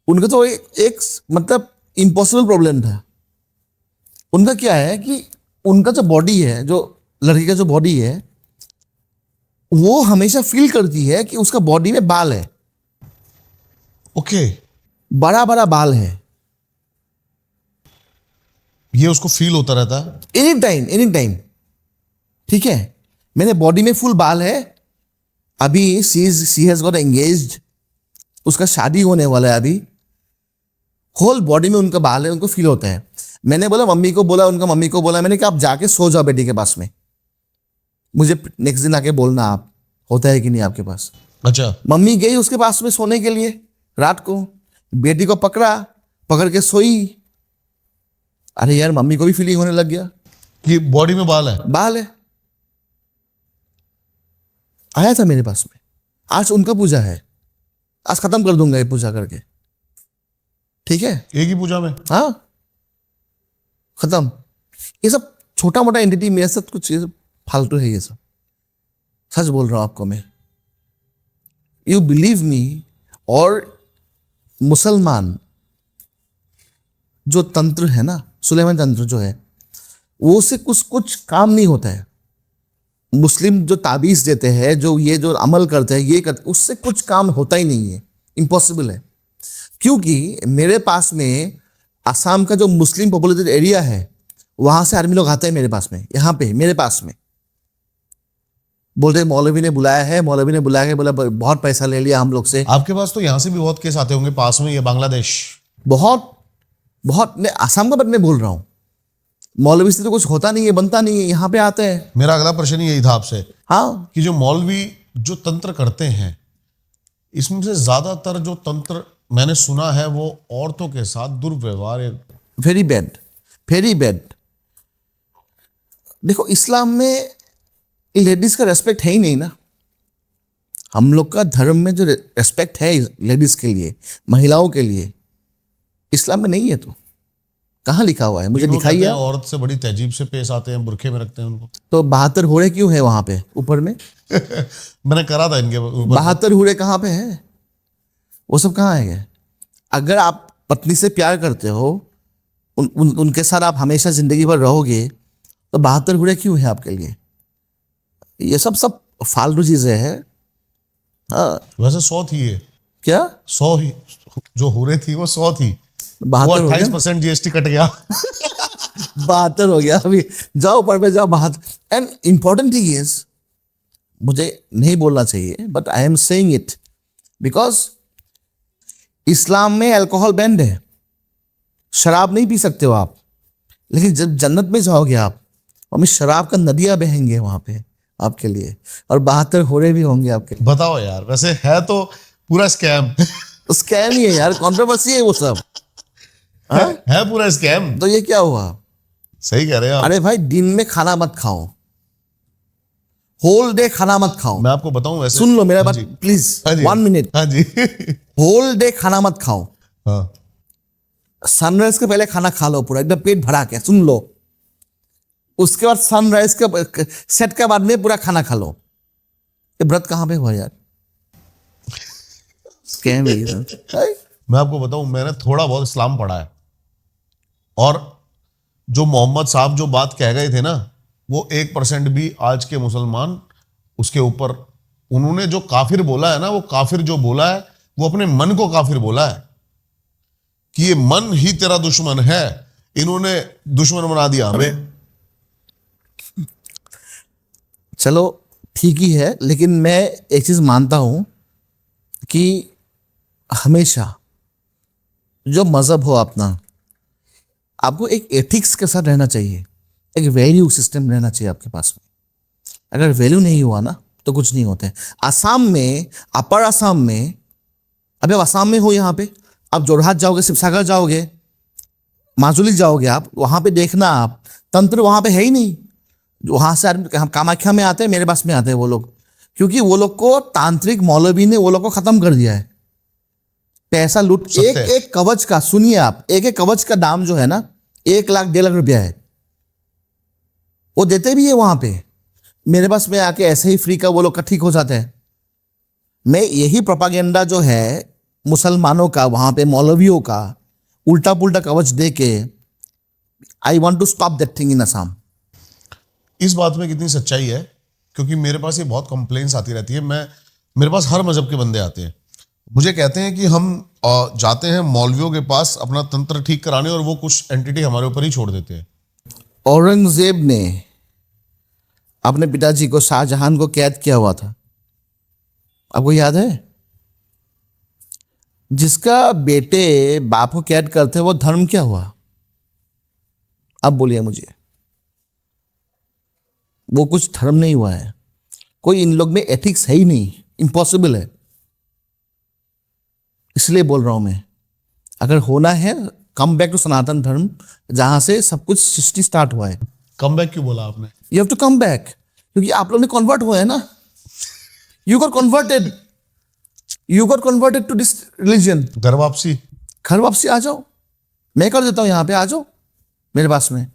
उनका तो एक मतलब इम्पॉसिबल प्रॉब्लम था। उनका क्या है कि उनका जो बॉडी है, जो लड़की का जो बॉडी है, वो हमेशा फील करती है कि उसका बॉडी में बाल है, ओके, बड़ा बड़ा बाल है, ये उसको फील होता रहता है। Any time. ठीक है, मेरे बॉडी में फुल बाल है, अभी सी हैज गॉट एंगेज्ड, उसका शादी होने वाला है, अभी होल बॉडी में उनका बाल है, उनको फील होता है। मैंने बोला मम्मी को बोला, उनका मम्मी को बोला मैंने कि आप जाके सो जाओ बेटी के पास में, मुझे नेक्स्ट दिन आके बोलना आप होता है कि नहीं आपके पास। अच्छा, मम्मी गई उसके पास में सोने के लिए रात को, बेटी को पकड़ के सोई। अरे यार, मम्मी को भी फीलिंग होने लग गया कि बॉडी में बाल है। बाल है। आया था मेरे पास में, आज उनका पूजा है, आज खत्म कर दूंगा ये पूजा करके, ठीक है? एक ही पूजा में? हाँ, खत्म। ये सब छोटा मोटा एंटिटी मेरे साथ कुछ ये सब फालतू है, ये सब सच बोल रहा हूं आपको मैं। You believe me. और मुसलमान जो तंत्र है ना, सुलेमान तंत्र जो है, वो से कुछ काम नहीं होता है। मुस्लिम जो ताबीज देते हैं, जो अमल करते हैं, ये करते, उससे कुछ काम होता ही नहीं है, इम्पॉसिबल है। क्योंकि मेरे पास में असम का जो मुस्लिम पॉपुलेटेड एरिया है, वहां से आर्मी लोग आते हैं मेरे पास में, यहाँ पे मेरे पास में, बोलते मौलवी ने बुलाया है, बोला बहुत पैसा ले लिया हम लोग से। आपके पास तो यहाँ से भी बहुत केस आते होंगे, पास में, ये बांग्लादेश। बहुत मैं असम का बात मैं बोल रहा हूँ, मौलवी से तो कुछ होता नहीं है, बनता नहीं है, यहाँ पे आते हैं। मेरा अगला प्रश्न यही था आपसे, हाँ, कि जो मौलवी जो तंत्र करते हैं, इसमें से ज्यादातर जो तंत्र मैंने सुना है वो औरतों के साथ दुर्व्यवहार। Very bad. देखो, इस्लाम में लेडीज का रेस्पेक्ट है ही नहीं ना। हम लोग का धर्म में जो रेस्पेक्ट है लेडीज के लिए, महिलाओं के लिए, इस्लाम में नहीं है। तो कहाँ लिखा हुआ है? मुझे दिखाइए। औरत से बड़ी तहजीब से पेश आते हैं, बुरखे में रखते हैं उनको। तो 72 हुरे क्यों है वहां पे ऊपर में? मैंने करा था इनके ऊपर। 72 हुरे कहाँ पे है? वो सब कहाँ है? अगर आप पत्नी से प्यार करते हो, उनके साथ आप हमेशा जिंदगी भर रहोगे, तो 72 हुरे क्यों है आपके लिए? ये सब फालतू चीजें हैं। हाँ, वैसे 100 थी ये। क्या 100 ही जो हो रही थी, वो 100 थी। 72 हो गया? 28% जीएसटी कट गया। 72 हो गया। अभी जाओ ऊपर पे जाओ, 72। एंड इंपॉर्टेंट थिंग इज, मुझे नहीं बोलना चाहिए, but I am saying it because Islam में अल्कोहल बैंड है, शराब नहीं पी सकते हो आप। लेकिन जब जन्नत में जाओगे आप, वहाँ शराब का नदियां बहेंगे वहां पे आपके लिए, और 72 होरे भी होंगे आपके लिए। बताओ यार, वैसे है तो पूरा स्कैम। स्कैम ही है यार, कंट्रोवर्सी है वो सब। है पूरा स्कैम। तो ये क्या हुआ? सही कह रहे हैं आप। अरे भाई, दिन में खाना मत खाओ, होल डे खाना मत खाओ। मैं आपको बताऊं, वैसे सुन लो मेरा हाँ बात जी। प्लीज, हाँ जी। 1 मिनट। हाँ जी। होल डे खाना मत खाओ, हाँ। सनराइज के पहले खाना खा लो पूरा एकदम पेट भरा के, सुन लो। उसके बाद सनराइज के सेट के बाद में पूरा खाना खा लो। ये व्रत कहाँ पे हुआ यार? स्कैम है ये सब। मैं आपको बताऊं, मैंने थोड़ा बहुत इस्लाम पढ़ा है, और जो मोहम्मद साहब जो बात कह गए थे ना, वो 1% भी आज के मुसलमान उसके ऊपर, उन्होंने जो काफिर बोला है ना, वो काफिर जो बोला है, वो अपने मन को काफिर बोला है, कि ये मन ही तेरा दुश्मन है। इन्होंने दुश्मन बना दिया हमें। चलो ठीक ही है, लेकिन मैं एक चीज मानता हूं कि हमेशा जो मजहब हो अपना, आपको एक एथिक्स के साथ रहना चाहिए, एक वैल्यू सिस्टम रहना चाहिए आपके पास में। अगर वैल्यू नहीं हुआ ना, तो कुछ नहीं होता है। आसाम में, अपर आसाम में, अभी आप आसाम में हो, यहाँ पे आप जोरहाट जाओगे, शिवसागर जाओगे, माजुली जाओगे, आप वहां पे देखना, आप तंत्र वहां पे है ही नहीं। वहां से आदमी कामाख्या में आते हैं, मेरे पास में आते हैं वो लोग, क्योंकि वो लोग को तांत्रिक मौलवी ने वो लोग को खत्म कर दिया है। पैसा लूट, एक कवच का, सुनिए आप, एक कवच का दाम जो है ना, 1 लाख 1.5 लाख रुपया है। वो देते भी है वहां पे, मेरे पास में आके ऐसे ही फ्री का वो लोग का ठीक हो जाते हैं। मैं यही प्रोपागेंडा जो है मुसलमानों का, वहां पे मौलवियों का उल्टा पुल्टा कवच दे के, I want to stop that thing in Assam. इस बात में कितनी सच्चाई है, क्योंकि मेरे पास ये बहुत कंप्लेंट्स आती रहती है। मेरे पास हर मजहब के बंदे आते हैं, मुझे कहते हैं कि हम जाते हैं मौलवियों के पास अपना तंत्र ठीक कराने और वो कुछ एंटिटी हमारे ऊपर ही छोड़ देते हैं। औरंगजेब ने अपने पिताजी को, शाहजहां को कैद किया हुआ था, आपको याद है? जिसका बेटे बाप को कैद करते वो धर्म क्या हुआ? अब बोलिए मुझे, वो कुछ धर्म नहीं हुआ है। कोई इन लोग में एथिक्स है ही नहीं, इम्पॉसिबल है। इसलिए बोल रहा हूं मैं, अगर होना है कम बैक टू सनातन धर्म, जहां से सब कुछ सृष्टि स्टार्ट हुआ है। कम बैक क्यों बोला आपने? You have to come back, क्योंकि आप लोग ने कन्वर्ट हुआ है ना, you got converted to this religion. घर वापसी। घर वापसी आ जाओ, मैं कर देता हूं, यहां पे आ जाओ मेरे पास में।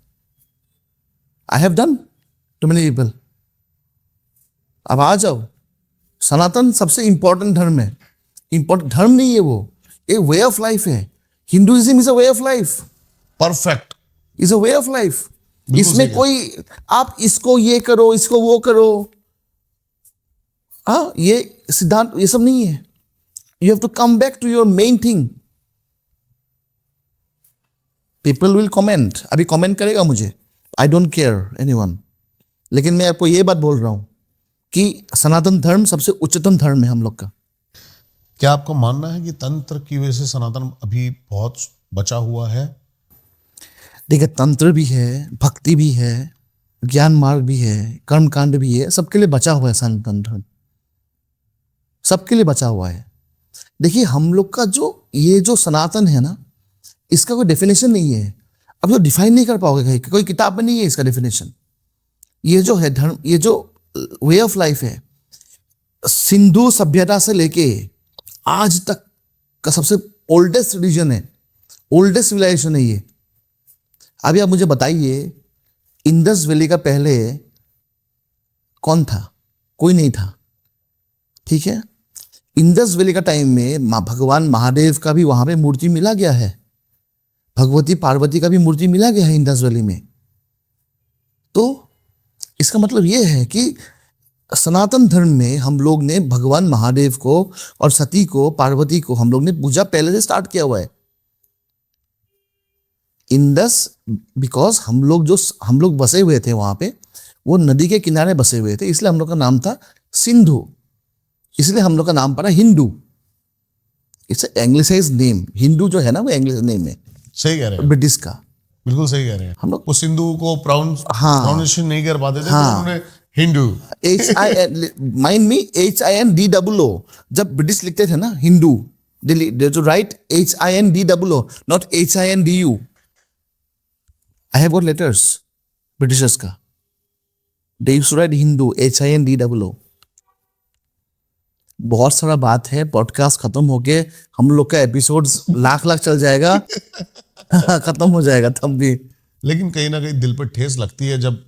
I have done to many people. अब आ जाओ। सनातन सबसे इंपॉर्टेंट धर्म है। इंपॉर्टेंट धर्म नहीं है वो, एक वे ऑफ लाइफ है। Hinduism is a way of life. Perfect. Is a way of life. बिल्कुल इसमें सही कोई आप इसको ये करो, इसको वो करो, हाँ, ये सिद्धांत, ये सब नहीं है। You have to come back to your main thing. People will comment, अभी कमेंट करेगा मुझे, आई डोंट केयर एनीवन, लेकिन मैं आपको ये बात बोल रहा हूं कि सनातन धर्म सबसे उच्चतम धर्म है हम लोग का। क्या आपका मानना है कि तंत्र की वजह से सनातन अभी बहुत बचा हुआ है? देखिए, तंत्र भी है, भक्ति भी है, ज्ञान मार्ग भी है, कर्मकांड भी है, सबके लिए बचा हुआ है सनातन धर्म, सबके लिए बचा हुआ है। देखिए, हम लोग का जो ये जो सनातन है ना, इसका कोई डेफिनेशन नहीं है। अब जो डिफाइन नहीं कर पाओगे कहीं, कोई किताब में नहीं है इसका डेफिनेशन। ये जो है धर्म, ये जो वे ऑफ लाइफ है, सिंधु सभ्यता से लेके आज तक का सबसे ओल्डेस्ट रिलीजन है, ओल्डेस्ट सिविलाइजेशन है ये। अभी आप मुझे बताइए, इंडस वैली का पहले कौन था? कोई नहीं था, ठीक है। इंडस वैली का टाइम में भगवान महादेव का भी वहां पे मूर्ति मिला गया है, भगवती पार्वती का भी मूर्ति मिला गया है इंडस वैली में। तो इसका मतलब यह है कि सनातन धर्म में हम लोग ने भगवान महादेव को और सती को, पार्वती को हम लोग ने पूजा पहले से स्टार्ट किया हुआ है। इंडस, बिकॉज हम लोग बसे हुए थे वहां पे, वो नदी के किनारे बसे हुए थे, इसलिए हम लोग का नाम था सिंधु, इसलिए हम लोग का नाम पड़ा Hindu. It's anglicised name. Hindu जो है ना, वो इंग्लिश नेम है, सही कह रहे हैं, ब्रिटिश का। बिल्कुल सही कह रहे हैं। हम लोग वो सिंधु को प्रोनाउंसिएशन नहीं कर पाते थे, तो उन्होंने हिंदू HINDOO, जब ब्रिटिश लिखते थे ना Hindu, they to write HINDOO, not HINDU। I have got letters Britishers का, they used to write Hindu HINDOO। बहुत सारा बात है, पॉडकास्ट खत्म होके हम लोग का एपिसोड्स लाख चल जाएगा खत्म हो जाएगा तब भी। लेकिन कहीं ना कहीं दिल पर ठेस लगती है जब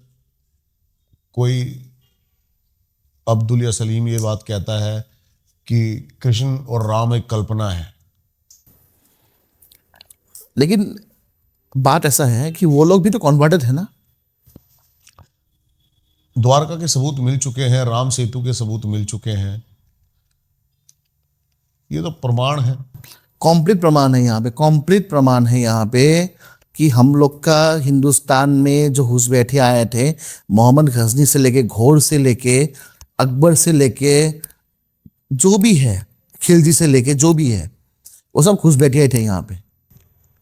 कोई अब्दुल या सलीम ये बात कहता है कि कृष्ण और राम एक कल्पना है। लेकिन बात ऐसा है कि वो लोग भी तो कन्वर्टेड है ना। द्वारका के सबूत मिल चुके हैं, राम सेतु के सबूत मिल चुके हैं, ये तो प्रमाण है, कॉम्प्लीट प्रमाण है यहाँ पे, कॉम्प्लीट प्रमाण है यहाँ पे कि हम लोग का हिंदुस्तान में जो घुसपैठे आए थे, मोहम्मद गजनी से लेके, घोर से लेके, अकबर से लेके, जो भी है, खिलजी से लेके जो भी है, वो सब घुसपैठे थे यहाँ पे।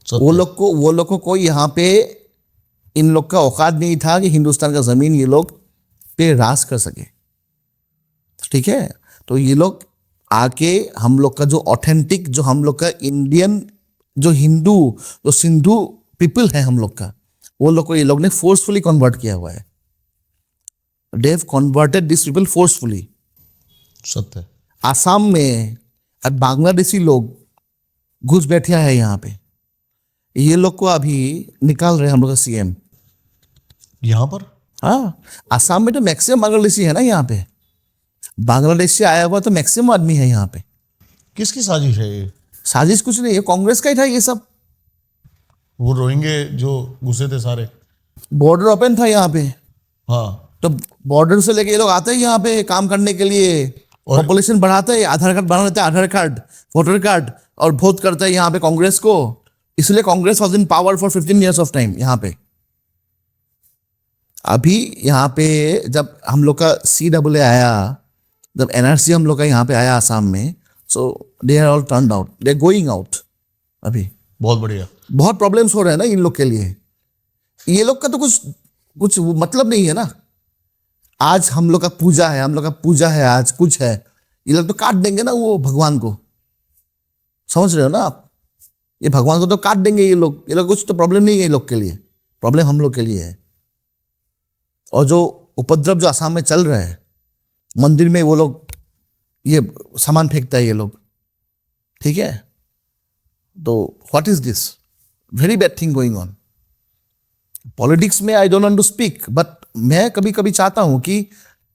वो लोग को कोई यहाँ पे, इन लोग का औकात नहीं था कि हिंदुस्तान का जमीन ये लोग पे राज कर सके, ठीक है। तो ये लोग आके हम लोग का जो ऑथेंटिक, जो हम लोग का इंडियन, जो हिंदू, जो सिंधु पीपल है हम लोग का, वो लोग को ये लोग ने फोर्सफुली कन्वर्ट किया हुआ है। They have converted this people forcefully. सत्य। आसाम में अब बांग्लादेशी लोग घुस बैठे है यहाँ पे, ये लोग को अभी निकाल रहे हैं हम लोग का CM। यहाँ पर हाँ, असम में तो मैक्सिमम बांग्लादेशी है ना यहाँ पे। बांग्लादेश से आया हुआ तो मैक्सिमम आदमी है यहाँ पे। किसकी साजिश है ये? साजिश कुछ नहीं है, कांग्रेस का ही था ये सब। वो रोहिंगे जो घुसे थे सारे। बॉर्डर ओपन था यहाँ पे, हाँ, तो बॉर्डर से लेके ये लोग आते हैं यहाँ पे काम करने के लिए, पॉपुलेशन बढ़ाते हैं, आधार कार्ड बना लेते हैं, आधार कार्ड, वोटर कार्ड, और वोट करते हैं यहाँ पे कांग्रेस को। इसलिए Congress was in power for 15 years of time यहाँ पे। अभी यहाँ पे जब हम लोग का CAA आया, जब NRC हम लोग का यहाँ पे आया आसाम में, so they are all turn out, they are going out. अभी बहुत बढ़िया। बहुत प्रॉब्लम्स हो रहे हैं ना इन लोग के लिए। ये लोग का तो कुछ मतलब नहीं है ना। आज हम लोग का पूजा है, हम लोग का पूजा है, आज कुछ है, ये लोग तो काट देंगे ना वो भगवान को। समझ रहे हो ना आप? ये भगवान को तो काट देंगे ये लोग कुछ तो प्रॉब्लम नहीं है ये लोग के लिए, प्रॉब्लम हम लोग के लिए है। और जो उपद्रव जो आसाम में चल रहा है, मंदिर में वो लोग ये सामान फेंकता है ये लोग, ठीक है? तो what is this? Very bad thing going on. Politics में I don't want to speak, but मैं कभी कभी चाहता हूं कि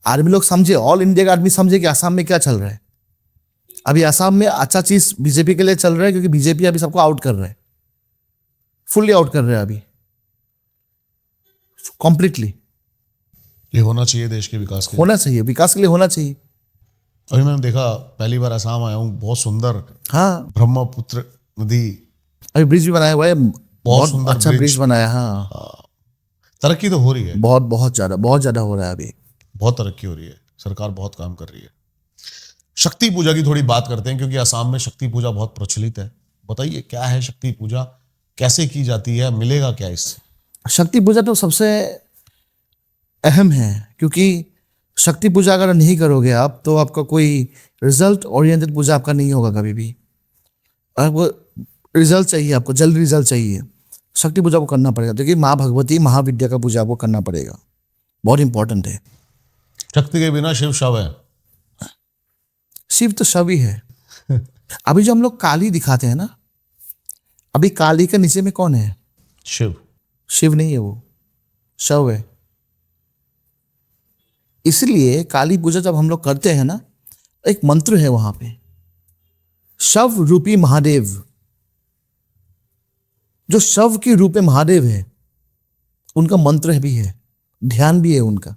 आर्मी लोग समझे, ऑल इंडिया का आदमी समझे कि आसाम में क्या चल रहा है। अभी आसाम में अच्छा चीज बीजेपी के लिए चल रहा है, क्योंकि बीजेपी अभी सबको आउट कर रहा है, फुल्ली आउट कर रहा है अभी, कंप्लीटली। ये होना चाहिए देश के विकास के लिए। होना चाहिए, विकास के लिए होना चाहिए। अभी मैंने देखा, पहली बार असम आया हूँ, बहुत सुंदर हाँ, ब्रह्मपुत्र नदी, अभी ब्रिज भी बनाया हुआ है, बहुत सुंदर अच्छा ब्रिज। ब्रिज बनाया। हाँ, तरक्की तो हो रही है, बहुत ज्यादा हो रहा है अभी। बहुत तरक्की हो रही है, सरकार बहुत काम कर रही है। शक्ति पूजा की थोड़ी बात करते हैं, क्योंकि असम में शक्ति पूजा बहुत प्रचलित है। बताइए क्या है शक्ति पूजा, कैसे की जाती है, मिलेगा क्या इससे? शक्ति पूजा तो सबसे अहम है, क्योंकि शक्ति पूजा अगर नहीं करोगे आप, तो आपका कोई रिजल्ट ओरिएंटेड पूजा आपका नहीं होगा कभी भी। आपको रिजल्ट चाहिए, आपको जल्दी रिजल्ट चाहिए, शक्ति पूजा को करना पड़ेगा। देखिए, माँ भगवती महाविद्या का पूजा आपको करना पड़ेगा, बहुत इंपॉर्टेंट है। शक्ति के बिना शिव शव है। शिव तो शव ही है। अभी जो हम लोग काली दिखाते हैं ना, अभी काली के नीचे में कौन है? शिव। शिव नहीं है, वो शव है। इसलिए काली पूजा जब हम लोग करते हैं ना, एक मंत्र है वहां पे, शव रूपी महादेव। जो शव के रूप में महादेव है, उनका मंत्र भी है, ध्यान भी है उनका,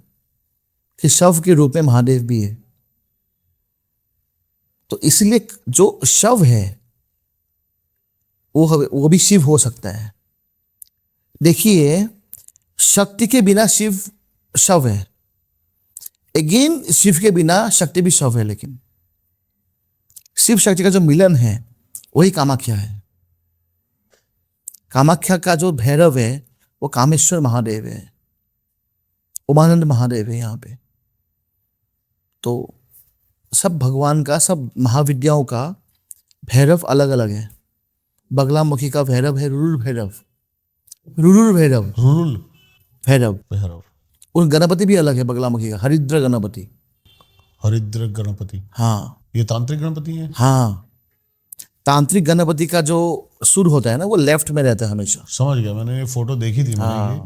कि शव के रूप में महादेव भी है। तो इसलिए जो शव है वो भी शिव हो सकता है। देखिए, शक्ति के बिना शिव शव है, अगेन शिव के बिना शक्ति भी शव है। लेकिन शिव शक्ति का जो मिलन है वही कामाख्या है। कामाख्या का जो भैरव है वो कामेश्वर महादेव है, उमानंद महादेव है यहाँ पे। तो सब भगवान का, सब महाविद्याओं का भैरव अलग अलग है। बगलामुखी का भैरव है रुरुल भैरव, रुरुल भैरव, रुरुल भैरव। भैरव। उन गणपति भी अलग है बगलामुखी का, हरिद्र गणपति। हरिद्र गणपति, हाँ ये तांत्रिक गणपति है। हाँ, तांत्रिक गणपति का जो सुर होता है ना, वो लेफ्ट में रहता है हमेशा। समझ गया, मैंने ये फोटो देखी थी मैंने ये,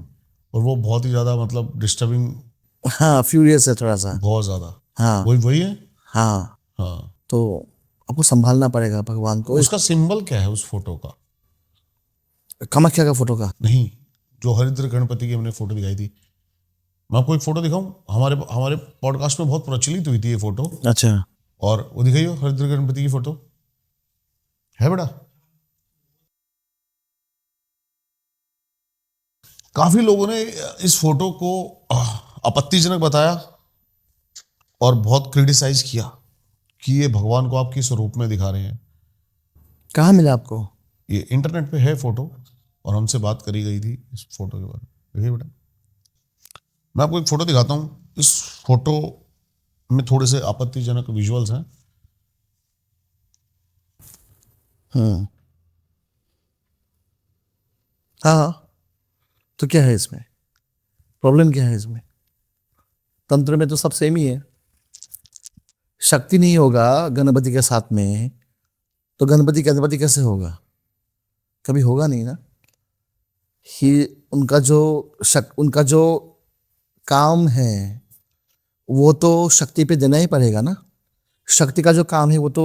और वो बहुत ही ज्यादा मतलब डिस्टर्बिंग, हाँ, फ्यूरियस है थोड़ा सा। बहुत ज्यादा। हाँ वही है। हाँ, हाँ, तो आपको संभालना पड़ेगा भगवान को। उसका सिंबल क्या है उस फोटो का? कामाख्या का फोटो का नहीं, जो हरिद्र गणपति की हमने फोटो दिखाई थी, मैं आपको एक फोटो दिखाऊं, हमारे पॉडकास्ट में बहुत प्रचलित हुई थी ये फोटो। अच्छा, और वो दिखाइए हरिद्र गणपति की फोटो है बेटा। काफी लोगों ने इस फोटो को आपत्तिजनक बताया और बहुत क्रिटिसाइज किया कि ये भगवान को आप किस रूप में दिखा रहे हैं। कहाँ मिला आपको? ये इंटरनेट पे है फोटो, और हमसे बात करी गई थी इस फोटो के बारे में। देखिए बेटा, मैं आपको एक फोटो दिखाता हूं। इस फोटो में थोड़े से आपत्तिजनक विजुअल्स हैं। हाँ, तो क्या है इसमें प्रॉब्लम? क्या है इसमें? तंत्र में तो सब सेम ही है। शक्ति नहीं होगा गणपति के साथ में, तो गणपति कैसे होगा? कभी होगा नहीं ना। ही उनका जो काम है वो तो शक्ति पे देना ही पड़ेगा ना। शक्ति का जो काम है वो तो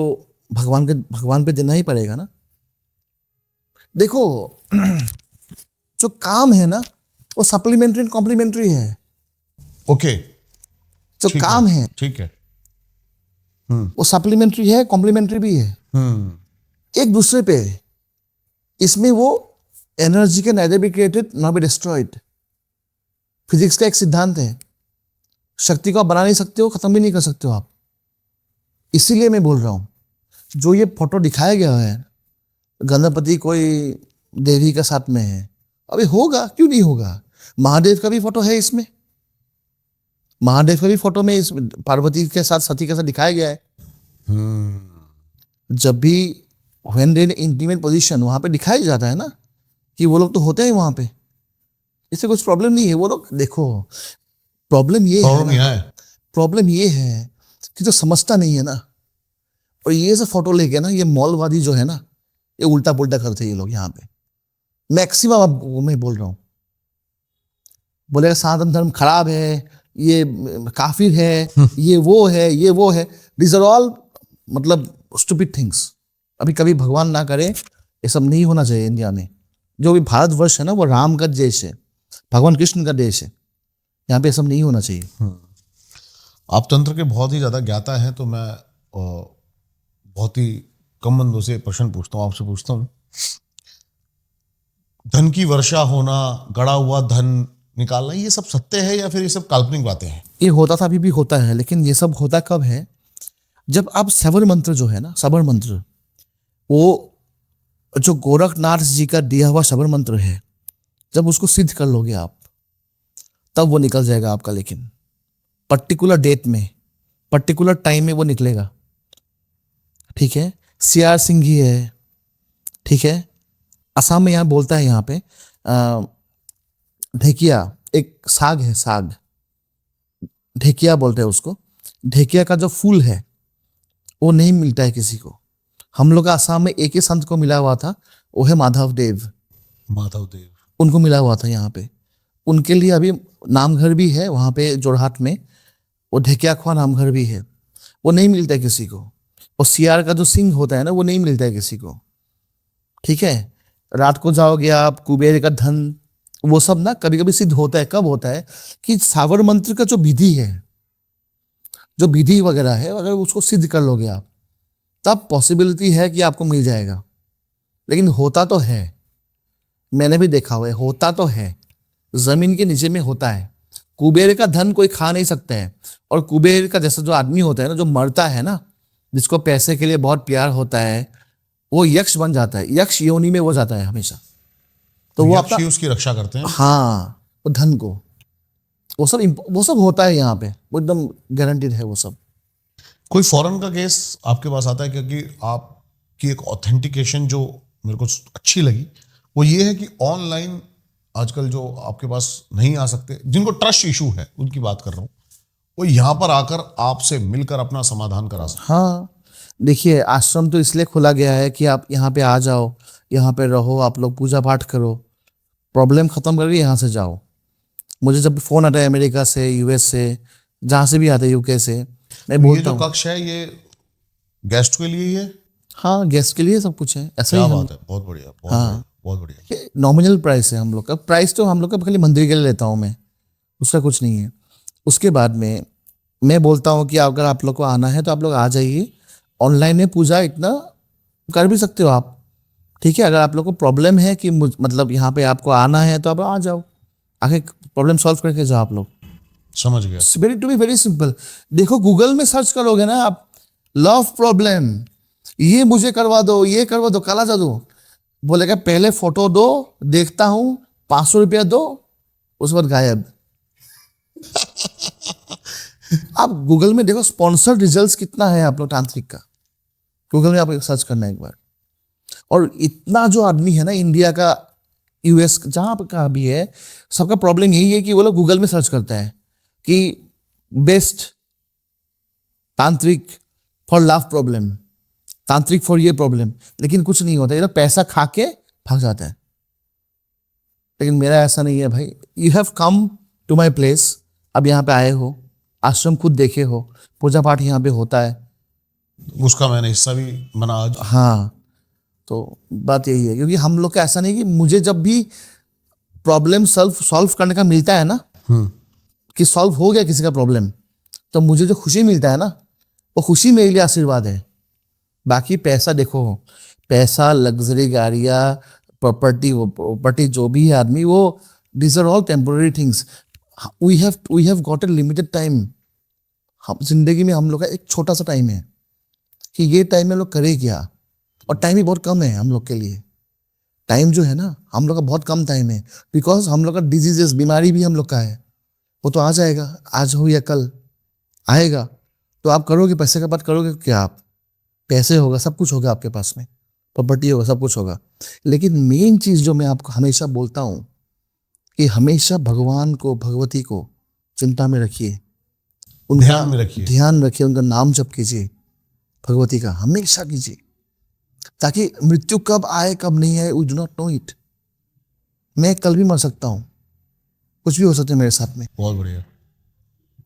भगवान पे देना ही पड़ेगा ना। देखो जो काम है ना वो सप्लीमेंट्री एंड कॉम्प्लीमेंट्री है। ओके, जो ठीक काम है ठीक है। वो सप्लीमेंट्री है, कॉम्प्लीमेंट्री भी है, एक दूसरे पे। इसमें वो energy can nether be created not be destroyed. Physics का एक सिद्धांत है, शक्ति को आप बना नहीं सकते हो, खत्म भी नहीं कर सकते हो आप। इसीलिए मैं बोल रहा हूं, जो ये फोटो दिखाया गया है गणपति कोई देवी के साथ में है, अभी होगा क्यों नहीं होगा। महादेव का भी फोटो है इसमें, महादेव का भी फोटो में इस पार्वती के साथ सती के साथ दिखाया गया है। जब भी when they in intimate position वहां पे दिखाया जाता है ना कि वो लोग तो होते हैं वहां पे, इससे कुछ प्रॉब्लम नहीं है। वो लोग देखो प्रॉब्लम ये है कि जो समझता नहीं है ना, और ये सब फोटो लेके ना ये मौलवादी जो है ना ये उल्टा पुल्टा करते हैं ये लोग यहाँ पे मैक्सिमम। अब मैं बोल रहा हूँ, बोलेगा सनातन धर्म खराब है, ये काफिर है, ये वो है, दिस आर ऑल मतलब स्टूपिड थिंग्स। अभी कभी भगवान ना करे ये सब नहीं होना चाहिए इंडिया में। जो भी भारतवर्ष है ना वो राम का देश है, भगवान कृष्ण का देश है, यहाँ पे ये सब नहीं होना चाहिए। आप तंत्र के बहुत ही ज्यादा ज्ञाता हैं, तो मैं बहुत ही कम बंदों से प्रश्न पूछता हूँ, आपसे पूछता हूँ। धन की वर्षा होना, गड़ा हुआ धन निकालना, ये सब सत्य है या फिर ये सब काल्पनिक बातें हैं? ये होता था, अभी भी होता है, लेकिन ये सब होता कब है, जब आप सबर मंत्र जो है ना, सबर मंत्र, वो जो गोरखनाथ जी का दिया हुआ सबर मंत्र है, जब उसको सिद्ध कर लोगे आप तब वो निकल जाएगा आपका। लेकिन पर्टिकुलर डेट में, पर्टिकुलर टाइम में वो निकलेगा, ठीक है। CR सिंह ही है, ठीक है। असम में यहाँ बोलता है, यहाँ पे ढेकिया एक साग है, साग ढेकिया बोलते हैं उसको। ढेकिया का जो फूल है वो नहीं मिलता है किसी को। हम लोग आसाम में एक ही संत को मिला हुआ था, वो है माधव देव, उनको मिला हुआ था यहाँ पे। उनके लिए अभी नामघर भी है वहाँ पे जोरहाट में, वो ढेकिया खुआ नामघर भी है, वो नहीं मिलता है किसी को। और CR का जो सिंह होता है ना वो नहीं मिलता है किसी को, ठीक है। रात को जाओगे आप, कुबेर का धन, वो सब ना कभी कभी सिद्ध होता है। कब होता है कि सावर मंत्र का जो विधि है, जो विधि वगैरह है, अगर उसको सिद्ध कर लोगे आप तब पॉसिबिलिटी है कि आपको मिल जाएगा। लेकिन होता तो है, मैंने भी देखा हुआ है, होता तो है, जमीन के नीचे में होता है। कुबेर का धन कोई खा नहीं सकता है। और कुबेर का जैसा जो आदमी होता है ना, जो मरता है ना, जिसको पैसे के लिए बहुत प्यार होता है, वो यक्ष बन जाता है, यक्ष योनि में वो जाता है हमेशा। तो वो अपना उसकी रक्षा करते हैं। हाँ, वो धन को, वो सब होता है यहाँ पे, वो एकदम गारंटीड है वो सब। कोई फॉरेन का केस आपके पास आता है? क्योंकि आपकी एक ऑथेंटिकेशन जो मेरे को अच्छी लगी वो ये है कि ऑनलाइन आजकल जो आपके पास नहीं आ सकते, जिनको ट्रस्ट इशू है उनकी बात कर रहा हूँ, वो यहाँ पर आकर आपसे मिलकर अपना समाधान करा सकते। हाँ, देखिए आश्रम तो इसलिए खोला गया है कि आप यहाँ पे आ जाओ, यहाँ पे रहो, आप लोग पूजा पाठ करो, प्रॉब्लम खत्म करके यहाँ से जाओ। मुझे जब फोन आता है अमेरिका से, US से, जहाँ से भी आता है, UK से, मैं बोलता हूँ ये जो कक्ष है ये गेस्ट के लिए ही है? हाँ, गेस्ट के लिए सब कुछ है, ऐसा ही बात है, बहुत बढ़िया, बहुत बढ़िया। नॉमिनल प्राइस है हम लोग का। प्राइस तो हम लोग का खाली मंदिर के लिए लेता हूँ मैं, उसका कुछ नहीं है। उसके बाद में मैं बोलता हूँ कि अगर आप लोग को आना है तो आप लोग आ जाइए। ऑनलाइन में पूजा इतना कर भी सकते हो आप, ठीक है। अगर आप लोग को प्रॉब्लम है कि मतलब यहाँ पे आपको आना है तो आप आ जाओ, आगे प्रॉब्लम सॉल्व करके जाओ आप लोग। समझ गया। Very simple. देखो गूगल में सर्च करोगे ना आप, लव प्रॉब्लम, ये मुझे करवा दो, ये करवा दो, काला जादू, बोलेगा पहले फोटो दो, देखता हूं, 500 रुपया दो, उस वक्त गायब। आप गूगल में देखो स्पॉन्सर्ड रिजल्ट्स कितना है आप लोग तांत्रिक का, गूगल में आप सर्च करना एक बार। और इतना जो आदमी है ना इंडिया का, US जहाँ का भी है, सबका प्रॉब्लम यही है कि वो लोग गूगल में सर्च करता है कि बेस्ट तांत्रिक फॉर लव प्रॉब्लम, तांत्रिक फॉर ये प्रॉब्लम, लेकिन कुछ नहीं होता, ये लोग पैसा खा के भाग जाता है। लेकिन मेरा ऐसा नहीं है भाई। You have come to my place, अब यहाँ पे आए हो, आश्रम खुद देखे हो, पूजा पाठ यहाँ पे होता है। उसका मैंने हिस्सा भी बना आज। हाँ, तो बात यही है, क्योंकि हम लोग का ऐसा नहीं कि मुझे जब भी प्रॉब्लम सॉल्व करने का मिलता है ना, कि सॉल्व हो गया किसी का प्रॉब्लम, तो मुझे जो खुशी मिलता है ना, वो खुशी मेरे लिए आशीर्वाद है। बाकी पैसा देखो, पैसा, लग्जरी गाड़ियाँ, प्रॉपर्टी जो भी है आदमी, वो this are all temporary things. We have got a limited time. हम जिंदगी में हम लोग का एक छोटा सा टाइम है कि ये टाइम में लोग करें क्या, और टाइम भी बहुत कम है हम लोग के लिए। टाइम जो है ना, हम लोग का बहुत कम टाइम है, बिकॉज हम लोग का डिजीजेस, बीमारी भी हम लोग का है, वो तो आ जाएगा, आज हो या कल आएगा। तो आप करोगे, पैसे का बात करोगे क्या? आप पैसे होगा, सब कुछ होगा आपके पास में, प्रॉपर्टी होगा, सब कुछ होगा, लेकिन मेन चीज जो मैं आपको हमेशा बोलता हूं कि हमेशा भगवान को, भगवती को चिंता में रखिए, उनका ध्यान में रखिए। ध्यान रखिए, उनका नाम जप कीजिए, भगवती का हमेशा कीजिए, ताकि मृत्यु कब आए कब नहीं आए, we do not know it. मैं कल भी मर सकता हूँ, कुछ भी हो सकता है मेरे साथ में। बहुत बढ़िया।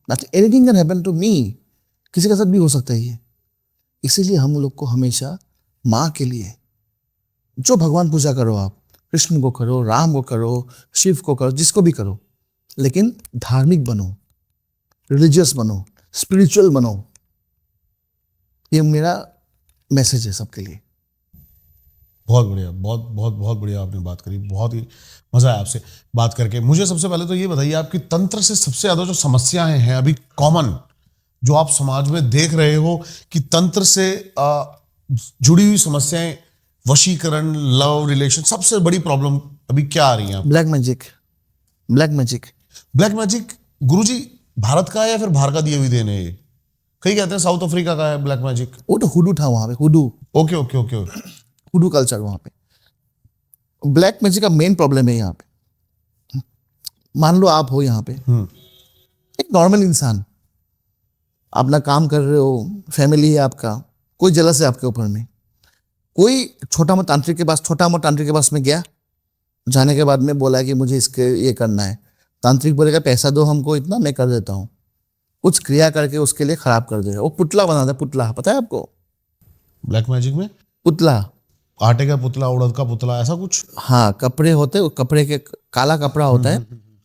Anything can happen to me, किसी के साथ भी हो सकता है ये। इसीलिए हम लोग को हमेशा माँ के लिए, जो भगवान पूजा करो आप, कृष्ण को करो, राम को करो, शिव को करो, जिसको भी करो, लेकिन धार्मिक बनो, रिलीजियस बनो, स्पिरिचुअल बनो। ये मेरा मैसेज है सबके लिए। बहुत बढ़िया, बहुत बहुत बहुत बढ़िया आपने बात करी, बहुत ही मजा आया आपसे बात करके। मुझे सबसे पहले तो ये बताइए, आपकी तंत्र से सबसे ज्यादा जो समस्याएं हैं अभी कॉमन, जो आप समाज में देख रहे हो कि तंत्र से जुड़ी हुई समस्याएं, वशीकरण, लव रिलेशन, सबसे बड़ी प्रॉब्लम अभी क्या आ रही है? Black magic. Black magic, black magic guruji Bharat का है या फिर बाहर का दिए हुई देन है? ये कई कहते हैं साउथ अफ्रीका का है ब्लैक मैजिक। वो तो हुडू था वहां पे, हुडू, ओके ओके ओके। हुडू कल्चर वहां पे। ब्लैक मैजिक का मेन प्रॉब्लम है यहाँ पे। मान लो आप हो यहाँ पे एक नॉर्मल इंसान, अपना काम कर रहे हो, फैमिली है आपका, कोई जलस है आपके ऊपर में, कोई छोटा मोटा तांत्रिक के पास में गया, जाने के बाद में बोला कि मुझे इसके ये करना है, तांत्रिक बोलेगा पैसा दो हमको इतना, मैं कर देता हूँ, कुछ क्रिया करके उसके लिए खराब कर देगा। वो पुतला बना दे, पुतला पता है आपको? ब्लैक मैजिक में पुतला, आटे का पुतला, उड़द का पुतला, ऐसा कुछ? हाँ, कपड़े होते हैं, कपड़े के काला कपड़ा होता है,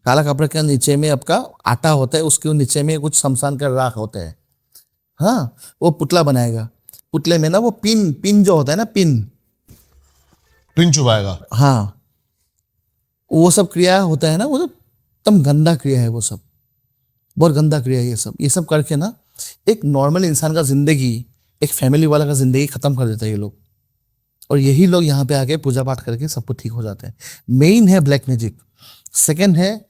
काला कपड़े के नीचे में आपका आटा होता है, उसके नीचे में कुछ शमशान का राख होता है। हाँ, वो पुतला बनाएगा, पुतले में ना वो पिन जो होता है ना, पिन चुभाएगा। हाँ, वो सब क्रिया होता है ना, वो तो एकदम गंदा क्रिया है, वो सब बहुत गंदा क्रिया है। ये सब करके ना एक नॉर्मल इंसान का जिंदगी, एक फैमिली वाला का जिंदगी खत्म कर देता है ये लोग। और यही लोग यहाँ पे आके पूजा पाठ करके सब कुछ ठीक हो जाते हैं। मेन है ब्लैक मैजिक। सेकंड है,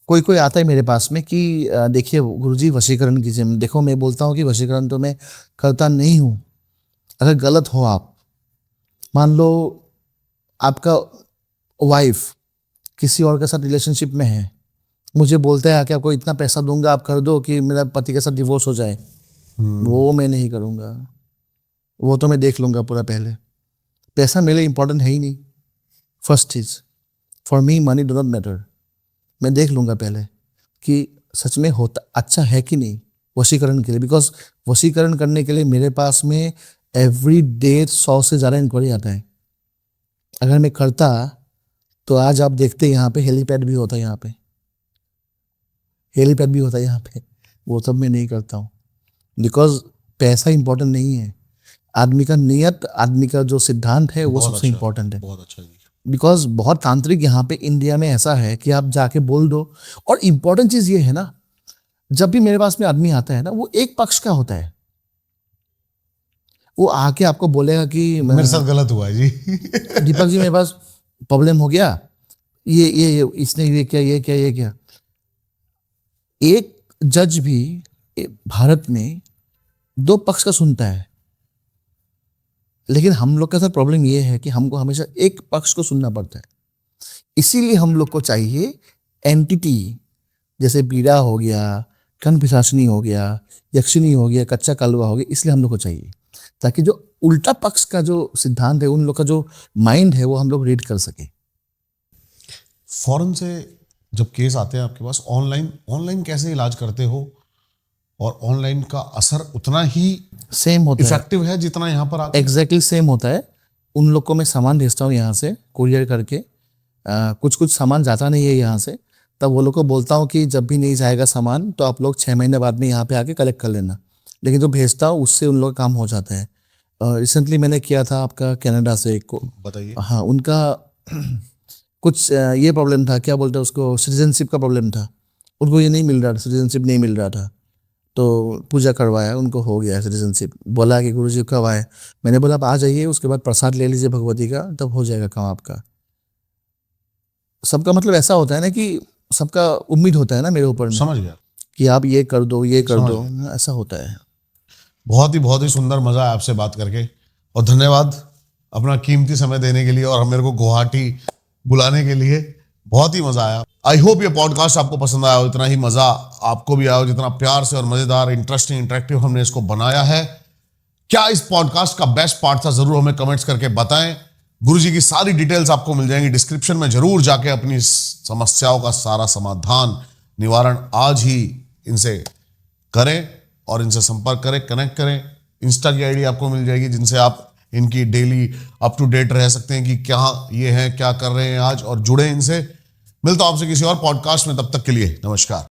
कोई आता है मेरे पास में कि देखिए गुरुजी वशीकरण कीजिए। देखो, मैं बोलता हूँ कि वशीकरण तो मैं करता नहीं हूँ। अगर गलत हो आप, मान लो आपका वाइफ किसी और के साथ रिलेशनशिप में है, मुझे बोलता है कि आपको इतना पैसा दूंगा, आप कर दो कि मेरा पति के साथ डिवोर्स हो जाए, वो मैं नहीं करूँगा, वो तो मैं देख लूँगा पूरा। पहले पैसा मेरे लिए इंपॉर्टेंट है ही नहीं। फर्स्ट चीज, for me money do not matter. मैं देख लूँगा पहले कि सच में होता अच्छा है कि नहीं वशीकरण के लिए, बिकॉज वशीकरण करने के लिए मेरे पास में एवरी डे 100 से ज़्यादा इंक्वायरी आता है। अगर मैं करता तो आज आप देखते यहाँ पे हेलीपैड भी होता है, यहाँ पे हेलीपैड भी होता है यहाँ पे। वो सब मैं नहीं करता हूँ, बिकॉज पैसा इंपॉर्टेंट नहीं है। आदमी का नियत, आदमी का जो सिद्धांत है, वो सबसे इंपॉर्टेंट है। बहुत अच्छा जी। बिकॉज बहुत तांत्रिक यहाँ पे इंडिया में ऐसा है कि आप जाके बोल दो। और इम्पोर्टेंट चीज ये है ना, जब भी मेरे पास में आदमी आता है ना, वो एक पक्ष का होता है। वो आके आपको बोलेगा कि मेरे साथ गलत हुआ है जी। दीपक जी मेरे पास प्रॉब्लम हो गया, ये इसने ये किया। एक जज भी भारत में 2 पक्ष का सुनता है, लेकिन हम लोग का साथ प्रॉब्लम ये है कि हमको हमेशा एक पक्ष को सुनना पड़ता है। इसीलिए हम लोग को चाहिए एंटिटी, जैसे बीड़ा हो गया, कन पिशाचनी हो गया, यक्षिणी हो गया, कच्चा कलवा हो गया। इसलिए हम लोग को चाहिए ताकि जो उल्टा पक्ष का जो सिद्धांत है, उन लोग का जो माइंड है, वो हम लोग रीड कर सके। फॉरेन से जब केस आते हैं आपके पास ऑनलाइन कैसे इलाज करते हो, और ऑनलाइन का असर उतना ही सेम होता है, इफेक्टिव है जितना यहाँ पर आके? एग्जैक्टली सेम होता है। उन लोग को मैं सामान भेजता हूँ यहाँ से कुरियर करके, कुछ सामान जाता नहीं है यहाँ से, तब वो लोग को बोलता हूँ कि जब भी नहीं जाएगा सामान तो आप लोग 6 महीने बाद में यहाँ पे आके कलेक्ट कर लेना, लेकिन जो भेजता हूँ उससे उन लोग का काम हो जाता है। रिसेंटली मैंने किया था आपका कनाडा से एक को, बताइए। हाँ उनका कुछ ये प्रॉब्लम था, क्या बोलते हैं उसको, सिटीजनशिप का प्रॉब्लम था, उनको ये नहीं मिल रहा था, सिटीजनशिप नहीं मिल रहा था, तो पूजा करवाया, उनको हो गया सिटीजनशिप। बोला कि गुरुजी कब आए, मैंने बोला आप आ जाइए, उसके बाद प्रसाद ले लीजिए भगवती का, तब हो जाएगा काम आपका। सबका मतलब ऐसा होता है ना कि सबका उम्मीद होता है ना मेरे ऊपर में समझ गया। कि आप ये कर दो, ये कर दो, ऐसा होता है। बहुत ही सुंदर, मजा आया आपसे बात करके, और धन्यवाद अपना कीमती समय देने के लिए और मेरे को गुवाहाटी बुलाने के लिए। बहुत ही मजा आया। आई होप ये पॉडकास्ट आपको पसंद आया हो, इतना ही मजा आपको भी आया हो जितना प्यार से और मजेदार, इंटरेस्टिंग, इंटरेक्टिव हमने इसको बनाया है। क्या इस पॉडकास्ट का बेस्ट पार्ट था, जरूर हमें कमेंट्स करके बताएं। गुरुजी की सारी डिटेल्स आपको मिल जाएंगी डिस्क्रिप्शन में, जरूर जाके अपनी समस्याओं का सारा समाधान, निवारण आज ही इनसे करें और इनसे संपर्क करें, कनेक्ट करें। इंस्टा की आईडी आपको मिल जाएगी जिनसे आप इनकी डेली अप टू डेट रह सकते हैं कि क्या ये हैं, क्या कर रहे हैं आज, और जुड़े इनसे। मिलता हूं आपसे किसी और पॉडकास्ट में, तब तक के लिए नमस्कार।